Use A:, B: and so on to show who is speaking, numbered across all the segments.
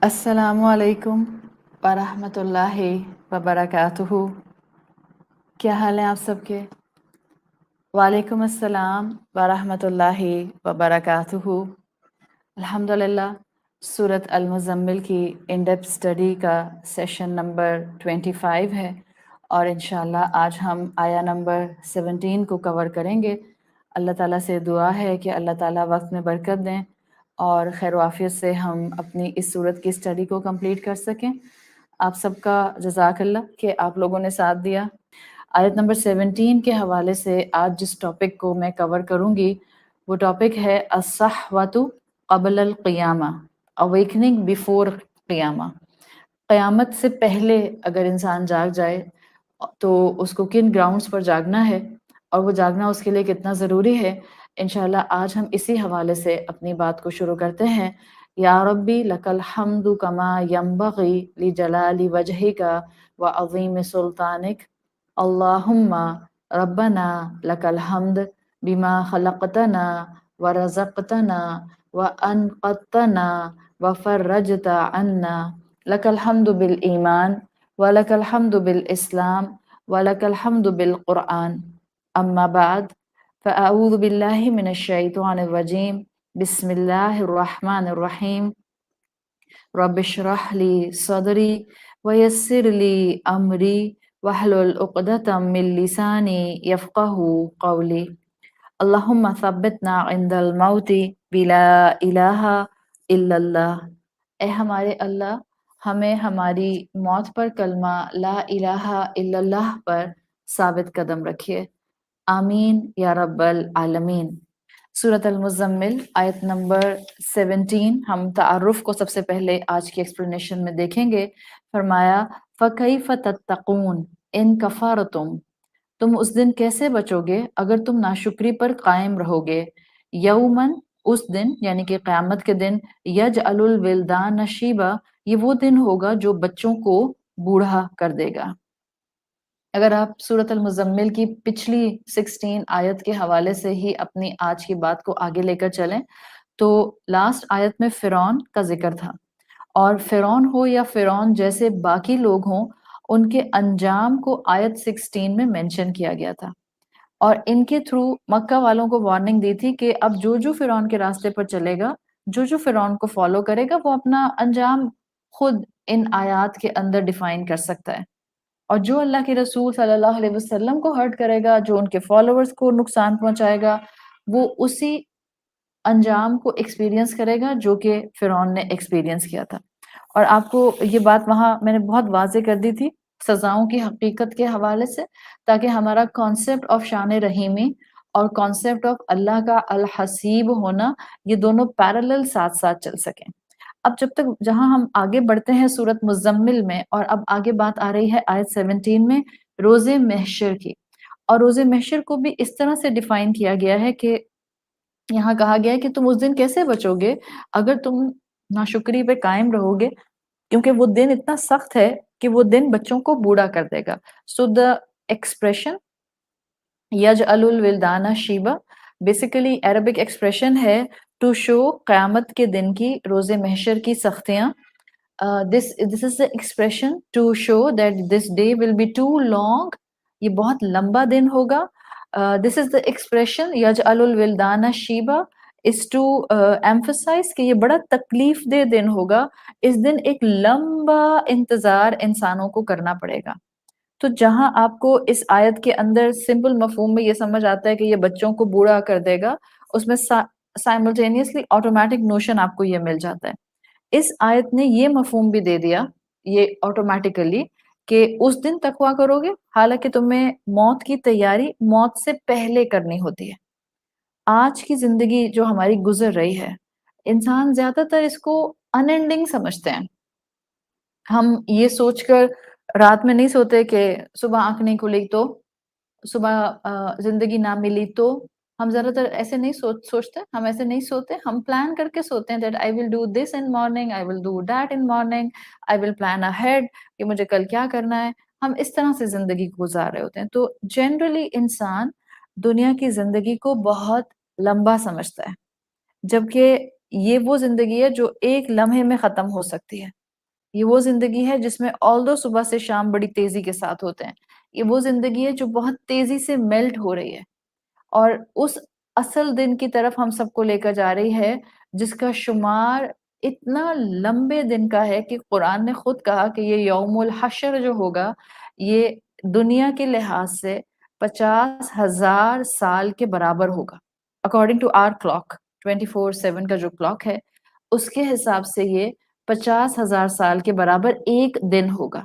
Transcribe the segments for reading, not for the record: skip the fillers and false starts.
A: السلام علیکم ورحمۃ اللہ وبرکاتہ۔ کیا حال ہیں آپ سب کے؟ وعلیکم السلام ورحمۃ اللہ وبرکاتہ۔ الحمدللہ سورۃ المزمل کی ان ڈیپتھ اسٹڈی کا سیشن نمبر 25 ہے، اور انشاءاللہ آج ہم آیا نمبر 17 کو کور کریں گے۔ اللہ تعالیٰ سے دعا ہے کہ اللہ تعالیٰ وقت میں برکت دیں اور خیر و عافیت سے ہم اپنی اس سورت کی اسٹڈی کو کمپلیٹ کر سکیں۔ آپ سب کا جزاک اللہ کہ آپ لوگوں نے ساتھ دیا۔ آیت نمبر 17 کے حوالے سے آج جس ٹاپک کو میں کور کروں گی وہ ٹاپک ہے الصحوۃ قبل القیامہ، اویکننگ بیفور قیامہ۔ قیامت سے پہلے اگر انسان جاگ جائے تو اس کو کن گراؤنڈز پر جاگنا ہے اور وہ جاگنا اس کے لیے کتنا ضروری ہے، انشاءاللہ آج ہم اسی حوالے سے اپنی بات کو شروع کرتے ہیں۔ یا ربی لک الحمد کما ینبغی لجلال وجہک وعظیم سلطانک، اللہم ربنا لک الحمد بما خلقتنا ورزقتنا وانقذتنا وفرجت عنا، لک الحمد بالایمان ولک الحمد بالاسلام ولک الحمد بالقرآن، اما بعد فاعوذ باللہ من الشیطان الرجیم، بسم اللہ الرحمن الرحیم، رب اشرح لی صدری ویسر لی امری واحلل عقدۃ من لسانی یفقہوا قولی، اللہم ثبتنا عند الموت بلا الہ الا اللہ۔ اے ہمارے اللہ، ہمیں ہماری موت پر کلمہ لا الہ الا اللہ پر ثابت قدم رکھیے، آمین یا رب العالمین۔ سورۃ المزمل آیت نمبر 17، ہم تعارف کو سب سے پہلے آج کی ایکسپلینیشن میں دیکھیں گے۔ فرمایا فَكَيْفَ تَتَّقُونَ إِن كَفَرْتُمْ، تم اس دن کیسے بچو گے اگر تم ناشکری پر قائم رہو گے۔ یومن، اس دن یعنی کہ قیامت کے دن، یجعل الولدان شیبا، یہ وہ دن ہوگا جو بچوں کو بوڑھا کر دے گا۔ اگر آپ سورۃ المزمل کی پچھلی 16 آیت کے حوالے سے ہی اپنی آج کی بات کو آگے لے کر چلیں تو لاسٹ آیت میں فرعون کا ذکر تھا، اور فرعون ہو یا فرعون جیسے باقی لوگ ہوں، ان کے انجام کو آیت 16 میں مینشن کیا گیا تھا، اور ان کے تھرو مکہ والوں کو وارننگ دی تھی کہ اب جو فرعون کے راستے پر چلے گا، جو فرعون کو فالو کرے گا، وہ اپنا انجام خود ان آیات کے اندر ڈیفائن کر سکتا ہے، اور جو اللہ کے رسول صلی اللہ علیہ وسلم کو ہرٹ کرے گا، جو ان کے فالوورز کو نقصان پہنچائے گا، وہ اسی انجام کو ایکسپیرینس کرے گا جو کہ فرعون نے ایکسپیرینس کیا تھا۔ اور آپ کو یہ بات وہاں میں نے بہت واضح کر دی تھی سزاؤں کی حقیقت کے حوالے سے، تاکہ ہمارا کانسیپٹ آف شان رحیمی اور کانسیپٹ آف اللہ کا الحسیب ہونا، یہ دونوں پیرالل ساتھ ساتھ چل سکیں۔ اب جب تک جہاں ہم آگے بڑھتے ہیں سورۃ مزمل میں، اور اب آگے بات آ رہی ہے آیت 17 میں روز محشر کی، اور روز محشر کو بھی اس طرح سے ڈیفائن کیا گیا ہے کہ یہاں کہا گیا ہے کہ تم اس دن کیسے بچو گے اگر تم ناشکری پہ قائم رہو گے، کیونکہ وہ دن اتنا سخت ہے کہ وہ دن بچوں کو بوڑھا کر دے گا۔ سو دا ایکسپریشن یجعل الولدان شیبا بیسیکلی عربک ایکسپریشن ہے ٹو شو قیامت کے دن کی، روز محشر کی سختیاں۔ this is the expression to show that this day will be too long، یہ بہت لمبا دن ہوگا۔ this is the expression یجعل الولدان شیبا is to emphasize کہ یہ بڑا تکلیف دہ دن ہوگا، اس دن ایک لمبا انتظار انسانوں کو کرنا پڑے گا۔ تو جہاں آپ کو اس آیت کے اندر سمپل مفہوم میں یہ سمجھ آتا ہے کہ یہ بچوں کو بوڑھا کر دے گا، اس میں سائملٹینیسلی آٹومیٹک نوشن آپ کو یہ مل جاتا ہے۔ اس آیت نے یہ مفہوم بھی دے دیا، یہ آٹومیٹیکلی، کہ اس دن تقویٰ کرو گے حالانکہ تمہیں موت کی تیاری موت سے پہلے کرنی ہوتی ہے۔ آج کی زندگی جو ہماری گزر رہی ہے، انسان زیادہ تر اس کو ان اینڈنگ سمجھتے ہیں۔ ہم یہ سوچ کر رات میں نہیں سوتے کہ صبح آنکھ نہیں کھلی تو، صبح زندگی نہ ملی تو، ہم زیادہ تر ایسے نہیں سوچتے، ہم ایسے نہیں سوتے، ہم پلان کر کے سوتے ہیں that I will do this in morning, I will do that in morning, I will plan ahead کہ مجھے کل کیا کرنا ہے۔ ہم اس طرح سے زندگی گزار رہے ہوتے ہیں۔ تو جنرلی انسان دنیا کی زندگی کو بہت لمبا سمجھتا ہے، جبکہ یہ وہ زندگی ہے جو ایک لمحے میں ختم ہو سکتی ہے. یہ وہ زندگی ہے جس میں آلدو صبح سے شام بڑی تیزی کے ساتھ ہوتے ہیں. یہ وہ زندگی ہے جو بہت تیزی سے میلٹ ہو رہی ہے اور اس اصل دن کی طرف ہم سب کو لے کر جا رہی ہے جس کا شمار اتنا لمبے دن کا ہے کہ قرآن نے خود کہا کہ یہ یوم الحشر جو ہوگا یہ دنیا کے لحاظ سے 50,000 سال کے برابر ہوگا. اکارڈنگ ٹو آر کلاک 24/7 کا جو کلاک ہے اس کے حساب سے یہ 50,000 سال کے برابر ایک دن ہوگا.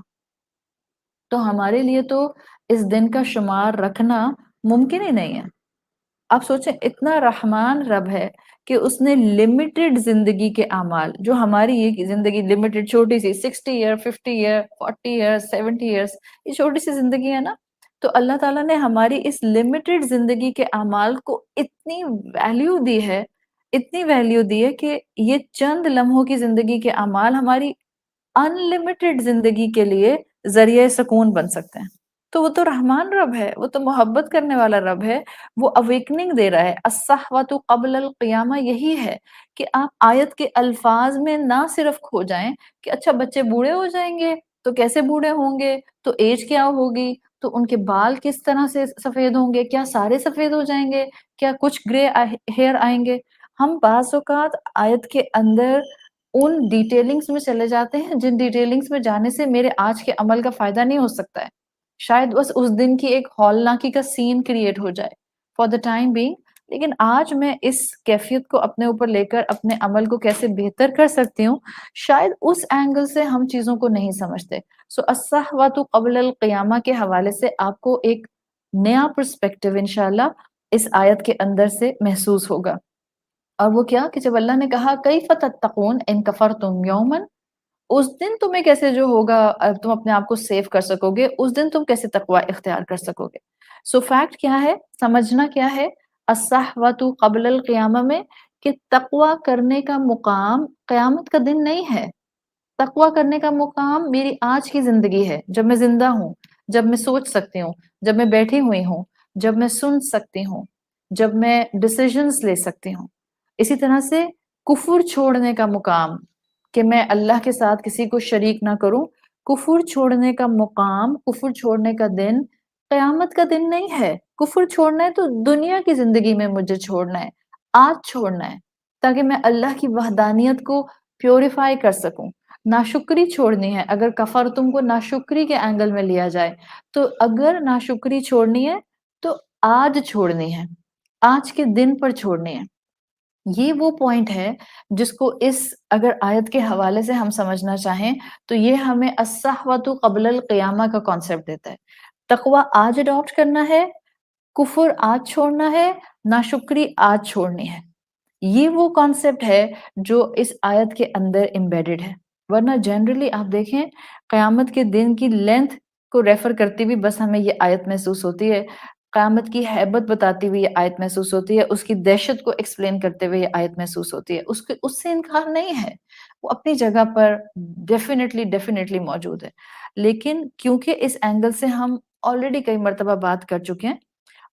A: تو ہمارے لیے تو اس دن کا شمار رکھنا ممکن ہی نہیں ہے. آپ سوچیں اتنا رحمان رب ہے کہ اس نے لمیٹڈ زندگی کے اعمال جو ہماری یہ زندگی لمیٹڈ چھوٹی سی 60 ایئر 50 ایئر 40 ایئر 70 ایئرس یہ چھوٹی سی زندگی ہے نا. تو اللہ تعالیٰ نے ہماری اس لمیٹڈ زندگی کے اعمال کو اتنی ویلیو دی ہے اتنی ویلیو دی ہے کہ یہ چند لمحوں کی زندگی کے اعمال ہماری انلمیٹڈ زندگی کے لیے ذریعہ سکون بن سکتے ہیں. تو وہ تو رحمان رب ہے, وہ تو محبت کرنے والا رب ہے, وہ اویکننگ دے رہا ہے. الصحوۃ قبل القیامہ یہی ہے کہ آپ آیت کے الفاظ میں نہ صرف کھو جائیں کہ اچھا بچے بوڑھے ہو جائیں گے تو کیسے بوڑھے ہوں گے, تو ایج کیا ہوگی, تو ان کے بال کس طرح سے سفید ہوں گے, کیا سارے سفید ہو جائیں گے, کیا کچھ گرے ہیئر آئیں گے. ہم بعض اوقات آیت کے اندر ان ڈیٹیلنگز میں چلے جاتے ہیں جن ڈیٹیلنگز میں جانے سے میرے آج کے عمل کا فائدہ نہیں ہو سکتا ہے. شاید بس اس دن کی ایک ہولناکی کا سین کریٹ ہو جائے فار دا ٹائم بینگ, لیکن آج میں اس کیفیت کو اپنے اوپر لے کر اپنے عمل کو کیسے بہتر کر سکتی ہوں, شاید اس اینگل سے ہم چیزوں کو نہیں سمجھتے. سو الصحوۃ قبل القیامہ کے حوالے سے آپ کو ایک نیا پرسپیکٹو انشاءاللہ اس آیت کے اندر سے محسوس ہوگا. اور وہ کیا کہ جب اللہ نے کہا کیف تتقون ان کفرتم یوما, اس دن تمہیں کیسے جو ہوگا تم اپنے آپ کو سیو کر سکو گے, اس دن تم کیسے تقوی اختیار کر سکو گے. سو فیکٹ کیا ہے, سمجھنا کیا ہے الصحوۃ قبل القیامہ میں کہ تقوی کرنے کا مقام قیامت کا دن نہیں ہے. تقوی کرنے کا مقام میری آج کی زندگی ہے, جب میں زندہ ہوں, جب میں سوچ سکتی ہوں, جب میں بیٹھی ہوئی ہوں, جب میں سن سکتی ہوں, جب میں ڈیسیژنز لے سکتی ہوں. اسی طرح سے کفر چھوڑنے کا مقام کہ میں اللہ کے ساتھ کسی کو شریک نہ کروں, کفر چھوڑنے کا مقام, کفر چھوڑنے کا دن قیامت کا دن نہیں ہے. کفر چھوڑنا ہے تو دنیا کی زندگی میں مجھے چھوڑنا ہے, آج چھوڑنا ہے, تاکہ میں اللہ کی وحدانیت کو پیوریفائی کر سکوں. ناشکری چھوڑنی ہے, اگر کفر تم کو ناشکری کے اینگل میں لیا جائے تو اگر ناشکری چھوڑنی ہے تو آج چھوڑنی ہے, آج کے دن پر چھوڑنی ہے. یہ وہ پوائنٹ ہے جس کو اس اگر آیت کے حوالے سے ہم سمجھنا چاہیں تو یہ ہمیں الصحوۃ قبل القیامہ کا کانسیپٹ دیتا ہے. تقوی آج اڈاپٹ کرنا ہے, کفر آج چھوڑنا ہے, ناشکری آج چھوڑنی ہے. یہ وہ کانسیپٹ ہے جو اس آیت کے اندر امبیڈڈ ہے. ورنہ جنرلی آپ دیکھیں قیامت کے دن کی لینتھ کو ریفر کرتی بھی بس ہمیں یہ آیت محسوس ہوتی ہے, قیامت کی ہیبت بتاتی ہوئی یہ آیت محسوس ہوتی ہے, اس کی دہشت کو ایکسپلین کرتے ہوئے یہ آیت محسوس ہوتی ہے. اس سے انکار نہیں ہے, وہ اپنی جگہ پر ڈیفینیٹلی موجود ہے. لیکن کیونکہ اس اینگل سے ہم آلریڈی کئی مرتبہ بات کر چکے ہیں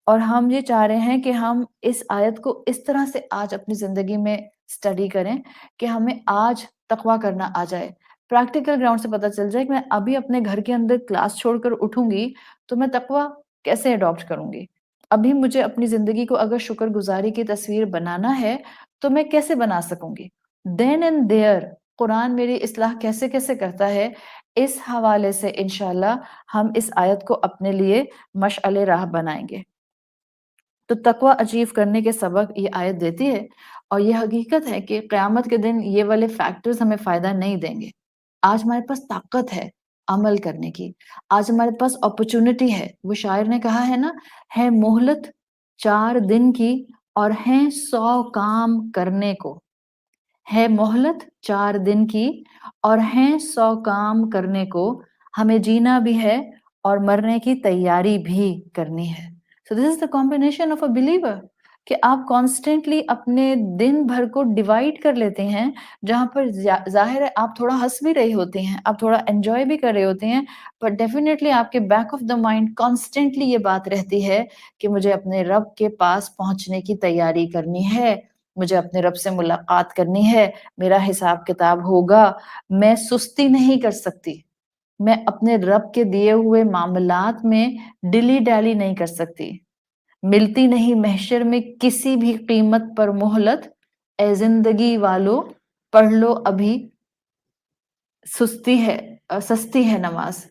A: اور ہم یہ چاہ رہے ہیں کہ ہم اس آیت کو اس طرح سے آج اپنی زندگی میں اسٹڈی کریں کہ ہمیں آج تقوی کرنا آ جائے, پریکٹیکل گراؤنڈ سے پتہ چل جائے کہ میں ابھی اپنے گھر کے اندر کلاس چھوڑ کر اٹھوں گی تو میں تقوی کیسے اڈاپٹ کروں گی. ابھی مجھے اپنی زندگی کو اگر شکر گزاری کی تصویر بنانا ہے تو میں کیسے بنا سکوں گی. دین اینڈ دیئر قرآن میری اصلاح کیسے کیسے کرتا ہے, اس حوالے سے انشاءاللہ ہم اس آیت کو اپنے لیے مشعل راہ بنائیں گے. تو تقوی اچیو کرنے کے سبق یہ آیت دیتی ہے, اور یہ حقیقت ہے کہ قیامت کے دن یہ والے فیکٹرز ہمیں فائدہ نہیں دیں گے. آج ہمارے پاس طاقت ہے عمل کرنے کی, آج ہمارے پاس اپرچونٹی ہے. وہ شاعر نے کہا ہے نا, ہے مہلت 4 دن کی اور ہیں 100 کام کرنے کو. ہے مہلت 4 دن کی اور ہیں 100 کام کرنے کو, ہمیں جینا بھی ہے اور مرنے کی تیاری بھی کرنی ہے. So this is the combination of a believer کہ آپ کانسٹنٹلی اپنے دن بھر کو ڈیوائڈ کر لیتے ہیں, جہاں پر ظاہر ہے آپ تھوڑا ہنس بھی رہے ہوتے ہیں, آپ تھوڑا انجوائے بھی کر رہے ہوتے ہیں, پر ڈیفینیٹلی آپ کے back of the mind constantly یہ بات رہتی ہے کہ مجھے اپنے رب کے پاس پہنچنے کی تیاری کرنی ہے, مجھے اپنے رب سے ملاقات کرنی ہے، میرا حساب کتاب ہوگا، میں سستی نہیں کر سکتی، میں اپنے رب کے دیے ہوئے معاملات میں ڈلی ڈالی نہیں کر سکتی، ملتی نہیں محشر میں کسی بھی قیمت پر مہلت، اے زندگی والو پڑھ لو ابھی سستی ہے نماز.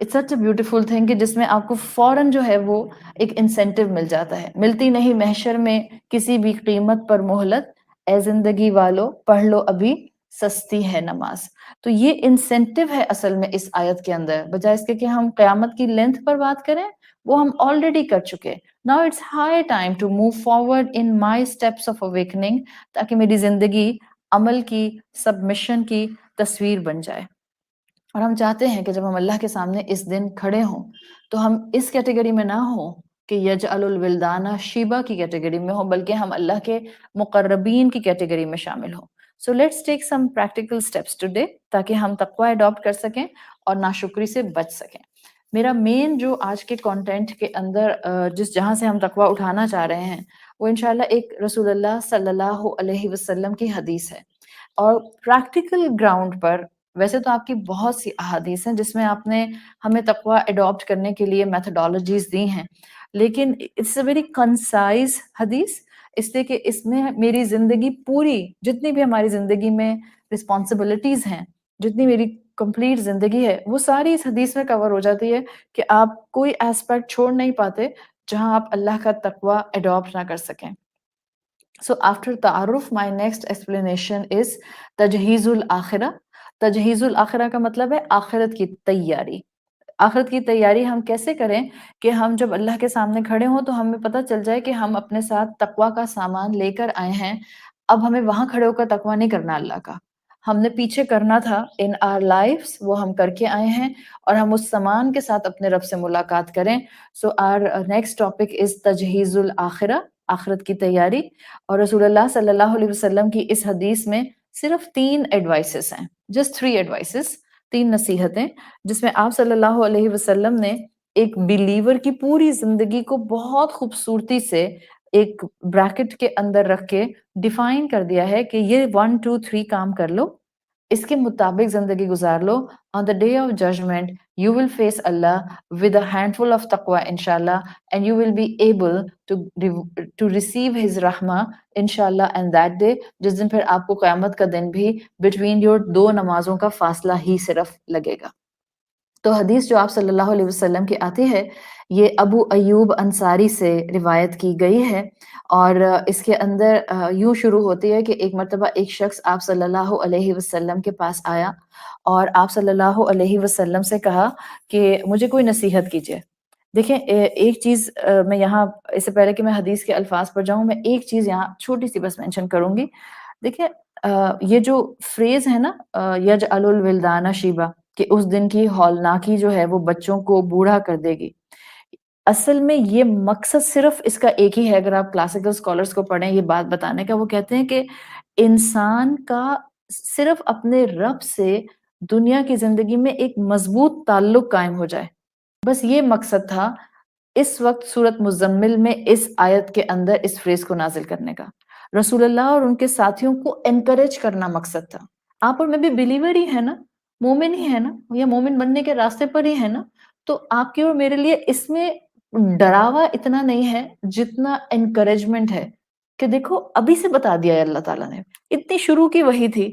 A: It's such a beautiful thing کہ جس میں آپ کو فوراً جو ہے وہ ایک انسینٹیو مل جاتا ہے. ملتی نہیں محشر میں کسی بھی قیمت پر مہلت، اے زندگی والو پڑھ لو ابھی سستی ہے نماز. تو یہ انسینٹیو ہے اصل میں اس آیت کے اندر، بجائے اس کے کہ ہم قیامت کی لینتھ پر بات کریں وہ ہم آلریڈی کر چکے. Now it's high time to move forward in my steps of awakening, تاکہ میری زندگی عمل کی، سبمشن کی تصویر بن جائے. اور ہم چاہتے ہیں کہ جب ہم اللہ کے سامنے اس دن کھڑے ہوں تو ہم اس کیٹیگری میں نہ ہوں کہ یجعل الولدان شیبہ کی کیٹیگری میں ہوں، بلکہ ہم اللہ کے مقربین کی کیٹیگری میں شامل ہوں. So let's take some practical steps today تاکہ ہم تقوی اڈاپٹ کر سکیں اور ناشکری سے بچ سکیں. میرا مین جو آج کے کانٹینٹ کے اندر جہاں سے ہم تقوی اٹھانا چاہ رہے ہیں وہ انشاءاللہ ایک رسول اللہ صلی اللہ علیہ وسلم کی حدیث ہے. اور پریکٹیکل گراؤنڈ پر ویسے تو آپ کی بہت سی احادیث ہیں جس میں آپ نے ہمیں تقوی اڈاپٹ کرنے کے لیے میتھڈالوجیز دی ہیں، لیکن اٹس اے ویری کنسائز حدیث، اس لیے کہ اس میں میری زندگی پوری، جتنی بھی ہماری زندگی میں رسپانسبلٹیز ہیں، جتنی میری کمپلیٹ زندگی ہے، وہ ساری اس حدیث میں کور ہو جاتی ہے کہ آپ کوئی ایسپیکٹ چھوڑ نہیں پاتے جہاں آپ اللہ کا تقوی اڈاپٹ نہ کر سکیں. So after تعارف my next explanation is تجہیز الآخرہ. تجہیز الآخرہ کا مطلب ہے آخرت کی تیاری. آخرت کی تیاری ہم کیسے کریں کہ ہم جب اللہ کے سامنے کھڑے ہوں تو ہمیں پتہ چل جائے کہ ہم اپنے ساتھ تقوی کا سامان لے کر آئے ہیں. اب ہمیں وہاں کھڑے ہو کر تقوی نہیں کرنا اللہ کا، ہم نے پیچھے کرنا تھا in our lives، وہ ہم کر کے آئے ہیں اور ہم اس سامان کے ساتھ اپنے رب سے ملاقات کریں. So our next topic is تجہیز الآخرہ، آخرت کی تیاری. اور رسول اللہ صلی اللہ علیہ وسلم کی اس حدیث میں صرف 3 ایڈوائسز ہیں، just 3 ایڈوائسز، 3 نصیحتیں، جس میں آپ صلی اللہ علیہ وسلم نے ایک بلیور کی پوری زندگی کو بہت خوبصورتی سے ایک بریکٹ کے اندر رکھ کے ڈیفائن کر دیا ہے کہ یہ 1 2 3 کام کر لو، اس کے مطابق زندگی گزار لو. On the day of judgment you will face Allah with a handful of taqwa inshallah, and you will be able to receive his rahmah inshallah. And that day، جس دن پھر آپ کو قیامت کا دن بھی between your 2 نمازوں کا فاصلہ ہی صرف لگے گا. تو حدیث جو آپ صلی اللہ علیہ وسلم کی آتی ہے یہ ابو ایوب انصاری سے روایت کی گئی ہے، اور اس کے اندر یوں شروع ہوتی ہے کہ ایک مرتبہ ایک شخص آپ صلی اللہ علیہ وسلم کے پاس آیا اور آپ صلی اللہ علیہ وسلم سے کہا کہ مجھے کوئی نصیحت کیجیے. دیکھیں ایک چیز میں یہاں، اس سے پہلے کہ میں حدیث کے الفاظ پر جاؤں، میں ایک چیز یہاں چھوٹی سی بس مینشن کروں گی. دیکھیں یہ جو فریز ہے نا یجعل الولدان شیبہ، کہ اس دن کی ہولناکی جو ہے وہ بچوں کو بوڑھا کر دے گی، اصل میں یہ مقصد صرف اس کا ایک ہی ہے. اگر آپ کلاسیکل اسکالرس کو پڑھیں یہ بات بتانے کا، وہ کہتے ہیں کہ انسان کا صرف اپنے رب سے دنیا کی زندگی میں ایک مضبوط تعلق قائم ہو جائے، بس یہ مقصد تھا اس وقت سورت مزمل میں اس آیت کے اندر اس فریز کو نازل کرنے کا. رسول اللہ اور ان کے ساتھیوں کو انکریج کرنا مقصد تھا. آپ اور میں بھی بلیور ہی ہے نا، مومن ہی ہے نا، یا مومن بننے کے راستے پر ہی ہے نا. تو آپ کے اور میرے لیے اس میں ڈراوا اتنا نہیں ہے جتنا انکریجمنٹ ہے کہ دیکھو ابھی سے بتا دیا ہے اللہ تعالیٰ نے. اتنی شروع کی وحی تھی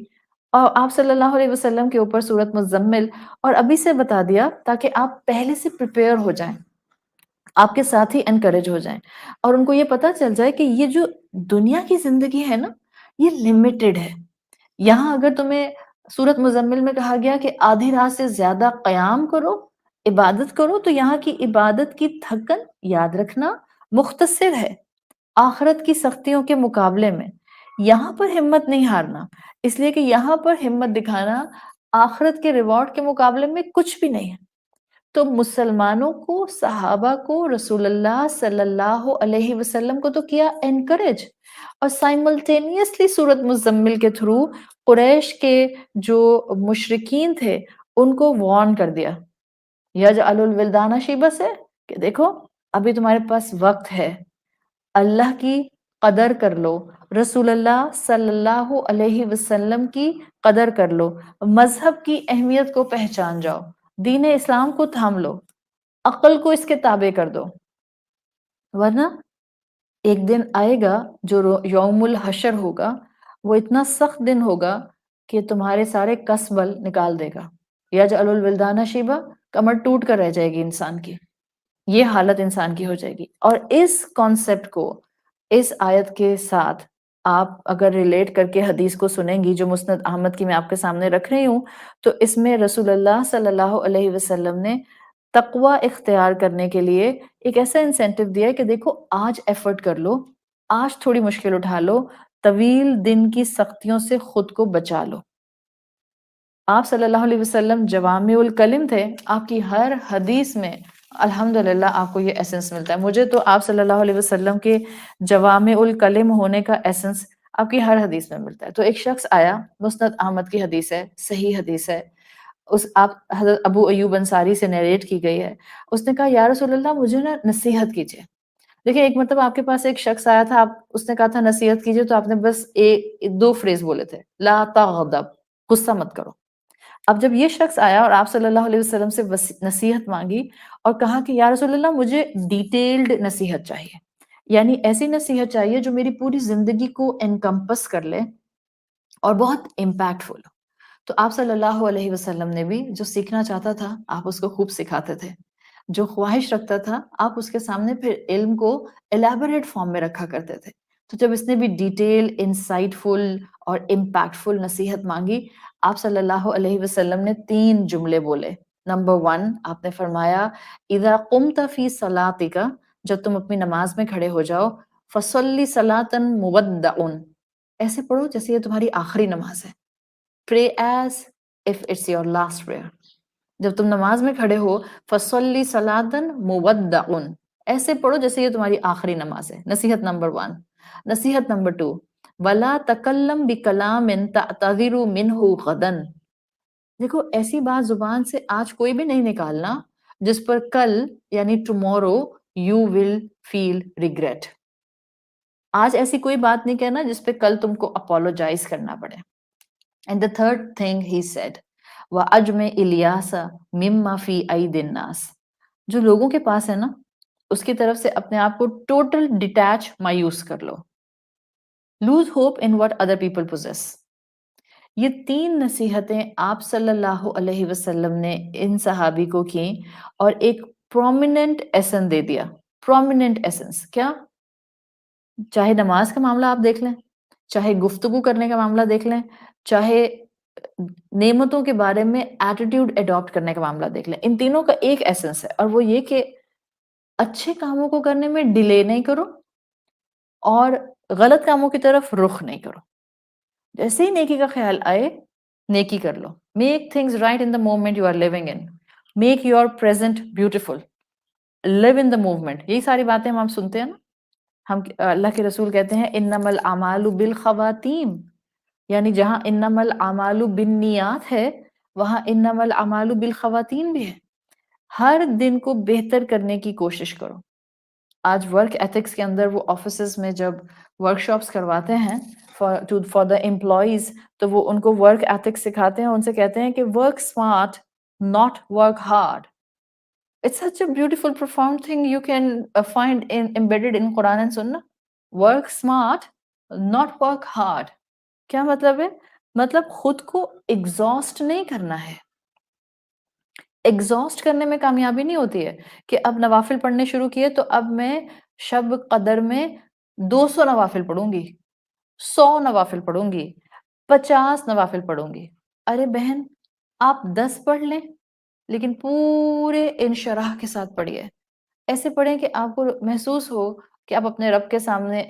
A: اور آپ صلی اللہ علیہ وسلم کے اوپر سورت مزمل، اور ابھی سے بتا دیا تاکہ آپ پہلے سے پریپیئر ہو جائیں، آپ کے ساتھ ہی انکریج ہو جائیں اور ان کو یہ پتا چل جائے کہ یہ جو دنیا کی زندگی ہے نا یہ لمیٹڈ ہے. یہاں اگر تمہیں سورت مزمل میں کہا گیا کہ آدھی رات سے زیادہ قیام کرو، عبادت کرو، تو یہاں کی عبادت کی تھکن یاد رکھنا مختصر ہے آخرت کی سختیوں کے مقابلے میں. یہاں پر ہمت نہیں ہارنا، اس لیے کہ یہاں پر ہمت دکھانا آخرت کے ریوارڈ کے مقابلے میں کچھ بھی نہیں ہے. تو مسلمانوں کو، صحابہ کو، رسول اللہ صلی اللہ علیہ وسلم کو تو کیا انکریج، اور سائملٹینیسلی سورت مزمل کے تھرو قریش کے جو مشرکین تھے ان کو وارن کر دیا یجعل الولدان شیبہ سے، کہ دیکھو ابھی تمہارے پاس وقت ہے، اللہ کی قدر کر لو، رسول اللہ صلی اللہ علیہ وسلم کی قدر کر لو، مذہب کی اہمیت کو پہچان جاؤ، دین اسلام کو تھام لو، عقل کو اس کے تابع کر دو، ورنہ ایک دن آئے گا جو یوم الحشر ہوگا، وہ اتنا سخت دن ہوگا کہ تمہارے سارے کسبل نکال دے گا، یجعل الولدان شیبا، کمر ٹوٹ کر رہ جائے گی انسان کی، یہ حالت انسان کی ہو جائے گی۔ اور اس کانسیپٹ کو اس آیت کے ساتھ آپ اگر ریلیٹ کر کے حدیث کو سنیں گی جو مسند احمد کی میں آپ کے سامنے رکھ رہی ہوں، تو اس میں رسول اللہ صلی اللہ علیہ وسلم نے تقوی اختیار کرنے کے لیے ایک ایسا انسینٹیو دیا ہے کہ دیکھو آج ایفرٹ کر لو، آج تھوڑی مشکل اٹھا لو، طویل دن کی سختیوں سے خود کو بچا لو۔ آپ صلی اللہ علیہ وسلم جوامع الکلم تھے، آپ کی ہر حدیث میں الحمدللہ آپ کو یہ ایسنس ملتا ہے۔ مجھے تو آپ صلی اللہ علیہ وسلم کے جوامع الکلم ہونے کا ایسنس آپ کی ہر حدیث میں ملتا ہے۔ تو ایک شخص آیا، مسند احمد کی حدیث ہے، صحیح حدیث ہے، آپ حضرت ابو ایوب انصاری سے نیریٹ کی گئی ہے۔ اس نے کہا یا رسول اللہ مجھے نا نصیحت کیجیے۔ دیکھیں ایک مرتبہ آپ کے پاس ایک شخص آیا تھا، اس نے کہا تھا نصیحت کیجیے، تو آپ نے بس دو فریز بولے تھے، لا تغضب، غصہ مت کرو۔ اب جب یہ شخص آیا اور آپ صلی اللہ علیہ وسلم سے نصیحت مانگی اور کہا کہ یا رسول اللہ مجھے ڈیٹیلڈ نصیحت چاہیے، یعنی ایسی نصیحت چاہیے جو میری پوری زندگی کو انکمپس کر لے اور بہت امپیکٹفل ہو، تو آپ صلی اللہ علیہ وسلم نے بھی جو سیکھنا چاہتا تھا آپ اس کو خوب سکھاتے تھے، جو خواہش رکھتا تھا آپ اس کے سامنے پھر علم کو الیبوریٹ فارم میں رکھا کرتے تھے۔ تو جب اس نے بھی ڈیٹیل، انسائٹ فل اور امپیکٹفل نصیحت مانگی، آپ صلی اللہ علیہ وسلم نے 3 جملے بولے۔ نمبر 1 آپ نے فرمایا اذا قمت فی صلاتک، جب تم اپنی نماز میں کھڑے ہو جاؤ، فصلی صلاۃ مودع، ایسے پڑھو جیسے یہ تمہاری آخری نماز ہے۔ Pray as if it's your last prayer۔ جب تم نماز میں کھڑے ہو فصلی صلاۃ مودع، ایسے پڑھو جیسے یہ تمہاری آخری نماز ہے۔ نصیحت نمبر 1۔ نصیحت نمبر 2 ولا تکلم بکلام تعتذر منہ غدا، دیکھو ایسی بات زبان سے آج کوئی بھی نہیں نکالنا جس پر کل یعنی tomorrow you will feel regret. آج ایسی کوئی بات نہیں کہنا جس پہ کل تم کو اپولوجائز کرنا پڑے۔ And the third thing he said وَأَجْمِ إِلْيَاسَ مِمَّا فِي أَيْدِ النَّاسِ، جو لوگوں کے پاس ہے نا اس کی طرف سے اپنے آپ کو ٹوٹل ڈیٹیچ مایوس کر لو۔ Lose hope in what other people possess۔ یہ 3 نصیحتیں آپ صلی اللہ علیہ وسلم نے ان صحابی کو کی اور ایک پرومیننٹ ایسن دے دیا۔ پرومیننٹ ایسنس کیا؟ چاہے نماز کا معاملہ آپ دیکھ لیں، چاہے گفتگو کرنے کا معاملہ دیکھ لیں، چاہے نعمتوں کے بارے میں ایٹیٹیوڈ اڈاپٹ کرنے کا معاملہ دیکھ لیں، ان تینوں کا ایک ایسنس ہے اور وہ یہ کہ اچھے کاموں کو کرنے میں ڈیلے نہیں کرو اور غلط کاموں کی طرف رخ نہیں کرو۔ جیسے ہی نیکی کا خیال آئے نیکی کر لو۔ Make things right in the moment you are living in, make your present beautiful, live in the moment. یہی ساری باتیں ہم سنتے ہیں نا، ہم اللہ کے رسول کہتے ہیں انما الاعمال بالخواتیم، یعنی جہاں انما الاعمال بالنیات ہے وہاں انما الاعمال بالخواتین بھی ہے۔ ہر دن کو بہتر کرنے کی کوشش کرو۔ آج ورک ایتھکس کے اندر وہ آفیسز میں جب ورک شاپس کرواتے ہیں فار دا امپلائیز، تو وہ ان کو ورک ایتھکس سکھاتے ہیں، ان سے کہتے ہیں کہ work smart not work hard. It's such a beautiful, profound thing you can find embedded in Quran and Sunnah۔ Work smart, not work hard۔ کیا مطلب ہے؟ مطلب خود کو ایگزاسٹ نہیں کرنا ہے۔ ایگزاسٹ کرنے میں کامیابی نہیں ہوتی ہے کہ اب نوافل پڑھنے شروع کیے تو اب میں شب قدر میں 200 نوافل پڑھوں گی، 100 نوافل پڑھوں گی، 50 نوافل پڑھوں گی۔ ارے بہن آپ 10 پڑھ لیں لیکن پورے انشراح کے ساتھ پڑھیے، ایسے پڑھیں کہ آپ کو محسوس ہو کہ آپ اپنے رب کے سامنے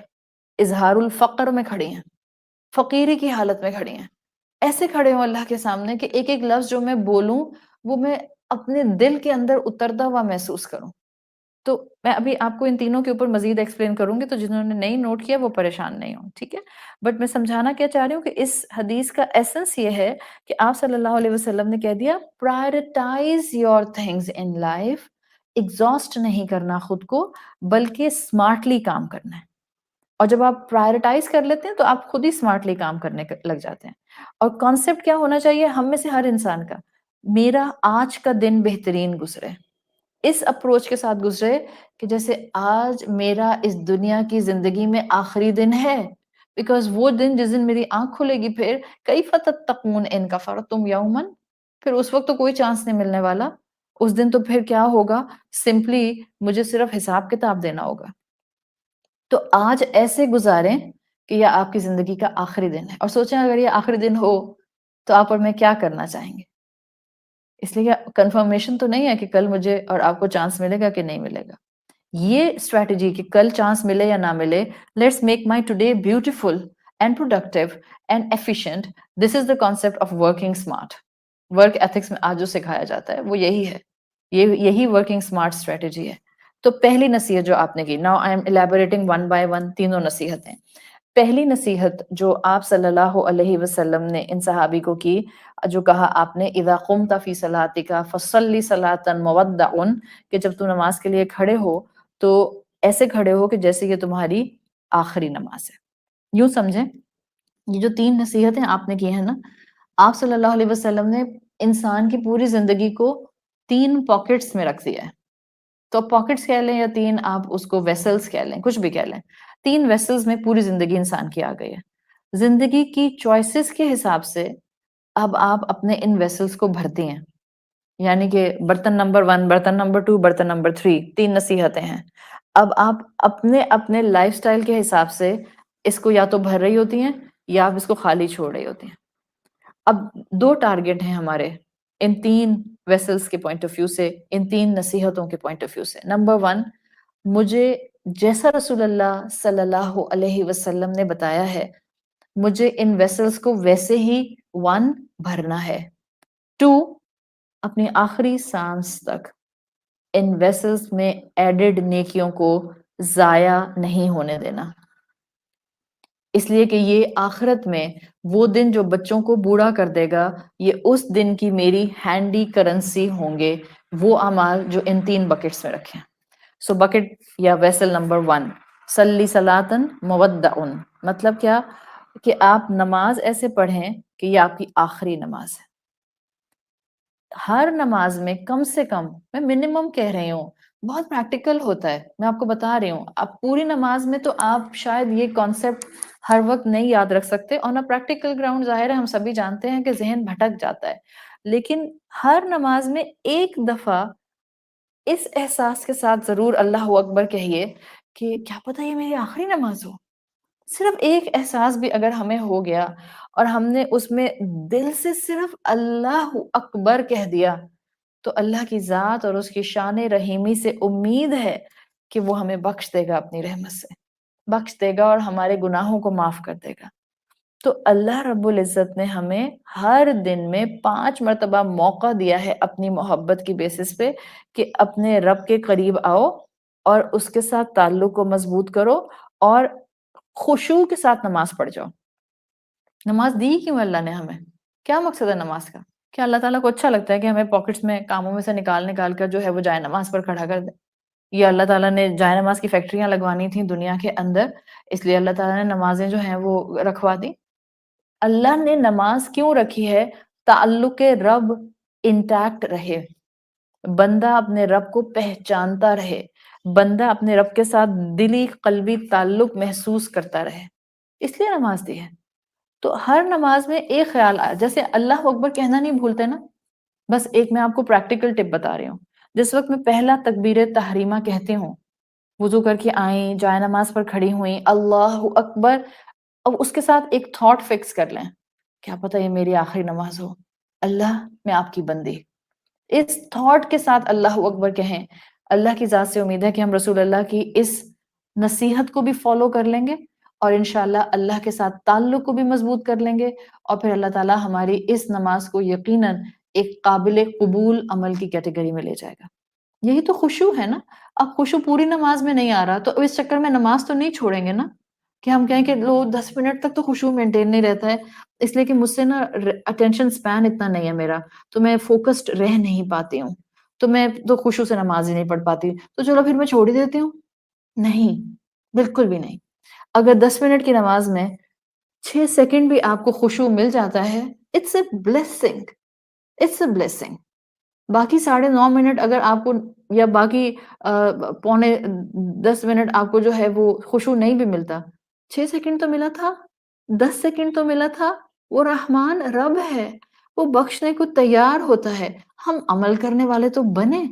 A: اظہار الفقر میں کھڑی ہیں، فقیری کی حالت میں کھڑی ہیں، ایسے کھڑے ہوں اللہ کے سامنے کہ ایک ایک لفظ جو میں بولوں وہ میں اپنے دل کے اندر اترتا ہوا محسوس کروں۔ تو میں ابھی آپ کو ان تینوں کے اوپر مزید ایکسپلین کروں گی، تو جنہوں نے نہیں نوٹ کیا وہ پریشان نہیں ہوں، ٹھیک ہے؟ بٹ میں سمجھانا کیا چاہ رہی ہوں کہ اس حدیث کا ایسنس یہ ہے کہ آپ صلی اللہ علیہ وسلم نے کہہ دیا prioritise your things in life, exhaust نہیں کرنا خود کو بلکہ اسمارٹلی کام کرنا ہے۔ اور جب آپ پرائرٹائز کر لیتے ہیں تو آپ خود ہی اسمارٹلی کام کرنے لگ جاتے ہیں. اور کانسیپٹ کیا ہونا چاہیے ہم میں سے ہر انسان کا، میرا آج کا دن بہترین گزرے. اس اپروچ کے ساتھ گزرے کہ جیسے آج میرا اس دنیا کی زندگی میں آخری دن ہے، بیکاز وہ دن جس دن میری آنکھ کھلے گی پھر کیف تتقون ان کفرتم یوما، پھر اس وقت تو کوئی چانس نہیں ملنے والا. اس دن تو پھر کیا ہوگا، سمپلی مجھے صرف حساب کتاب دینا ہوگا. تو آج ایسے گزاریں کہ یہ آپ کی زندگی کا آخری دن ہے، اور سوچیں اگر یہ آخری دن ہو تو آپ اور میں کیا کرنا چاہیں گے. اس لیے کنفرمیشن تو نہیں ہے کہ کل مجھے اور آپ کو چانس ملے گا کہ نہیں ملے گا. یہ اسٹریٹجی کہ کل چانس ملے یا نہ ملے، let's make my today beautiful and productive and efficient. This is the concept of working smart. Work ethics میں آج جو سکھایا جاتا ہے وہ یہی ہے، یہی ورکنگ اسمارٹ اسٹریٹجی ہے. تو پہلی نصیحت جو آپ نے کی، now I am elaborating one by one تینوں نصیحتیں. پہلی نصیحت جو آپ صلی اللہ علیہ وسلم نے ان صحابی کو کی، جو کہا آپ نے اذا قمت فی صلاتک فصلی صلاۃ مودع، کہ جب تو نماز کے لیے کھڑے ہو تو ایسے کھڑے ہو کہ جیسے یہ تمہاری آخری نماز ہے. یوں سمجھیں یہ جو تین نصیحتیں آپ نے کی ہیں نا، آپ صلی اللہ علیہ وسلم نے انسان کی پوری زندگی کو تین پاکٹس میں رکھ دیا ہے. تو پاکٹس کہہ لیں یا تین آپ اس کو ویسلز کہہ لیں، کچھ بھی کہہ لیں، تین ویسلز میں پوری زندگی انسان کی آ گئی ہے. زندگی کی چوائسز کے حساب سے اب آپ اپنے ان ویسلز کو بھرتی ہیں. یعنی کہ برتن نمبر 1، برتن نمبر 2، برتن نمبر 3، تین نصیحتیں ہیں. اب آپ اپنے اپنے لائف سٹائل کے حساب سے اس کو یا تو بھر رہی ہوتی ہیں یا آپ اس کو خالی چھوڑ رہی ہوتی ہیں. اب دو ٹارگٹ ہیں ہمارے ان تین ویسلز کے پوائنٹ آف ویو سے، ان تین نصیحتوں کے پوائنٹ آف ویو سے. نمبر 1، مجھے جیسا رسول اللہ صلی اللہ علیہ وسلم نے بتایا ہے مجھے ان ویسلز کو ویسے ہی 1 بھرنا ہے. 2، اپنی آخری سانس تک ان ویسلز میں ایڈڈ نیکیوں کو ضائع نہیں ہونے دینا. اس لیے کہ یہ آخرت میں وہ دن جو بچوں کو بوڑھا کر دے گا، یہ اس دن کی میری ہینڈی کرنسی ہوں گے وہ اعمال جو ان تین بکٹس میں رکھیں. سو بکٹ یا ویسل نمبر 1، صلی صلاۃ مودع، مطلب کیا کہ آپ نماز ایسے پڑھیں کہ یہ آپ کی آخری نماز ہے. ہر نماز میں کم سے کم، میں منیمم کہہ رہی ہوں، بہت پریکٹیکل ہوتا ہے، میں آپ کو بتا رہی ہوں. اب پوری نماز میں تو آپ شاید یہ کانسیپٹ ہر وقت نہیں یاد رکھ سکتے، آن اے پریکٹیکل گراؤنڈ ظاہر ہے ہم سبھی جانتے ہیں کہ ذہن بھٹک جاتا ہے، لیکن ہر نماز میں ایک دفعہ اس احساس کے ساتھ ضرور اللہ اکبر کہیے کہ کیا پتہ یہ میری آخری نماز ہو. صرف ایک احساس بھی اگر ہمیں ہو گیا اور ہم نے اس میں دل سے صرف اللہ اکبر کہہ دیا تو اللہ کی ذات اور اس کی شان رحیمی سے امید ہے کہ وہ ہمیں بخش دے گا، اپنی رحمت سے بخش دے گا اور ہمارے گناہوں کو معاف کر دے گا. تو اللہ رب العزت نے ہمیں ہر دن میں 5 مرتبہ موقع دیا ہے اپنی محبت کی بیسس پہ کہ اپنے رب کے قریب آؤ اور اس کے ساتھ تعلق کو مضبوط کرو اور خشوع کے ساتھ نماز پڑھ جاؤ. نماز دی کیوں اللہ نے ہمیں؟ کیا مقصد ہے نماز کا؟ کیا اللہ تعالیٰ کو اچھا لگتا ہے کہ ہمیں پاکٹس میں کاموں میں سے نکال کر جو ہے وہ جائے نماز پر کھڑا کر دے؟ یہ اللہ تعالیٰ نے جائے نماز کی فیکٹریاں لگوانی تھیں دنیا کے اندر، اس لیے اللہ تعالیٰ نے نمازیں جو ہیں وہ رکھوا دی. اللہ نے نماز کیوں رکھی ہے؟ تعلق رب انٹیکٹ رہے، بندہ اپنے رب کو پہچانتا رہے، بندہ اپنے رب کے ساتھ دلی قلبی تعلق محسوس کرتا رہے، اس لیے نماز دی ہے. تو ہر نماز میں ایک خیال آیا، جیسے اللہ اکبر کہنا نہیں بھولتے نا، بس ایک میں آپ کو پریکٹیکل ٹپ بتا رہی ہوں. جس وقت میں پہلا تکبیر تحریمہ کہتی ہوں، وضو کر کے آئیں، جائے نماز پر کھڑی ہوئیں، اللہ اکبر، اب اس کے ساتھ ایک تھاٹ فکس کر لیں، کیا پتہ یہ میری آخری نماز ہو، اللہ میں آپ کی بندی. اس تھاٹ کے ساتھ اللہ اکبر کہیں. اللہ کی ذات سے امید ہے کہ ہم رسول اللہ کی اس نصیحت کو بھی فالو کر لیں گے اور انشاءاللہ اللہ کے ساتھ تعلق کو بھی مضبوط کر لیں گے، اور پھر اللہ تعالیٰ ہماری اس نماز کو یقیناً ایک قابل قبول عمل کی کیٹیگری میں لے جائے گا. یہی تو خشوع ہے نا. اب خشوع پوری نماز میں نہیں آ رہا تو اس چکر میں نماز تو نہیں چھوڑیں گے نا، کہ ہم کہیں کہ لو 10 منٹ تک تو خشوع مینٹین نہیں رہتا ہے، اس لیے کہ مجھ سے نا اٹینشن سپین اتنا نہیں ہے میرا، تو میں فوکسڈ رہ نہیں پاتی ہوں، تو میں تو خشوع سے نماز ہی نہیں پڑھ پاتی، تو چلو پھر میں چھوڑ ہی دیتی ہوں. نہیں، بالکل بھی نہیں. اگر 10 منٹ کی نماز میں 6 سیکنڈ بھی آپ کو خشوع مل جاتا ہے، it's a blessing, it's a blessing. باقی 9.5 منٹ اگر آپ کو، یا باقی پونے 10 منٹ آپ کو جو ہے وہ خشوع نہیں بھی ملتا، 6 سیکنڈ تو ملا تھا، 10 سیکنڈ تو ملا تھا. وہ رحمان رب ہے، وہ بخشنے کو تیار ہوتا ہے. ہم عمل کرنے والے تو بنے،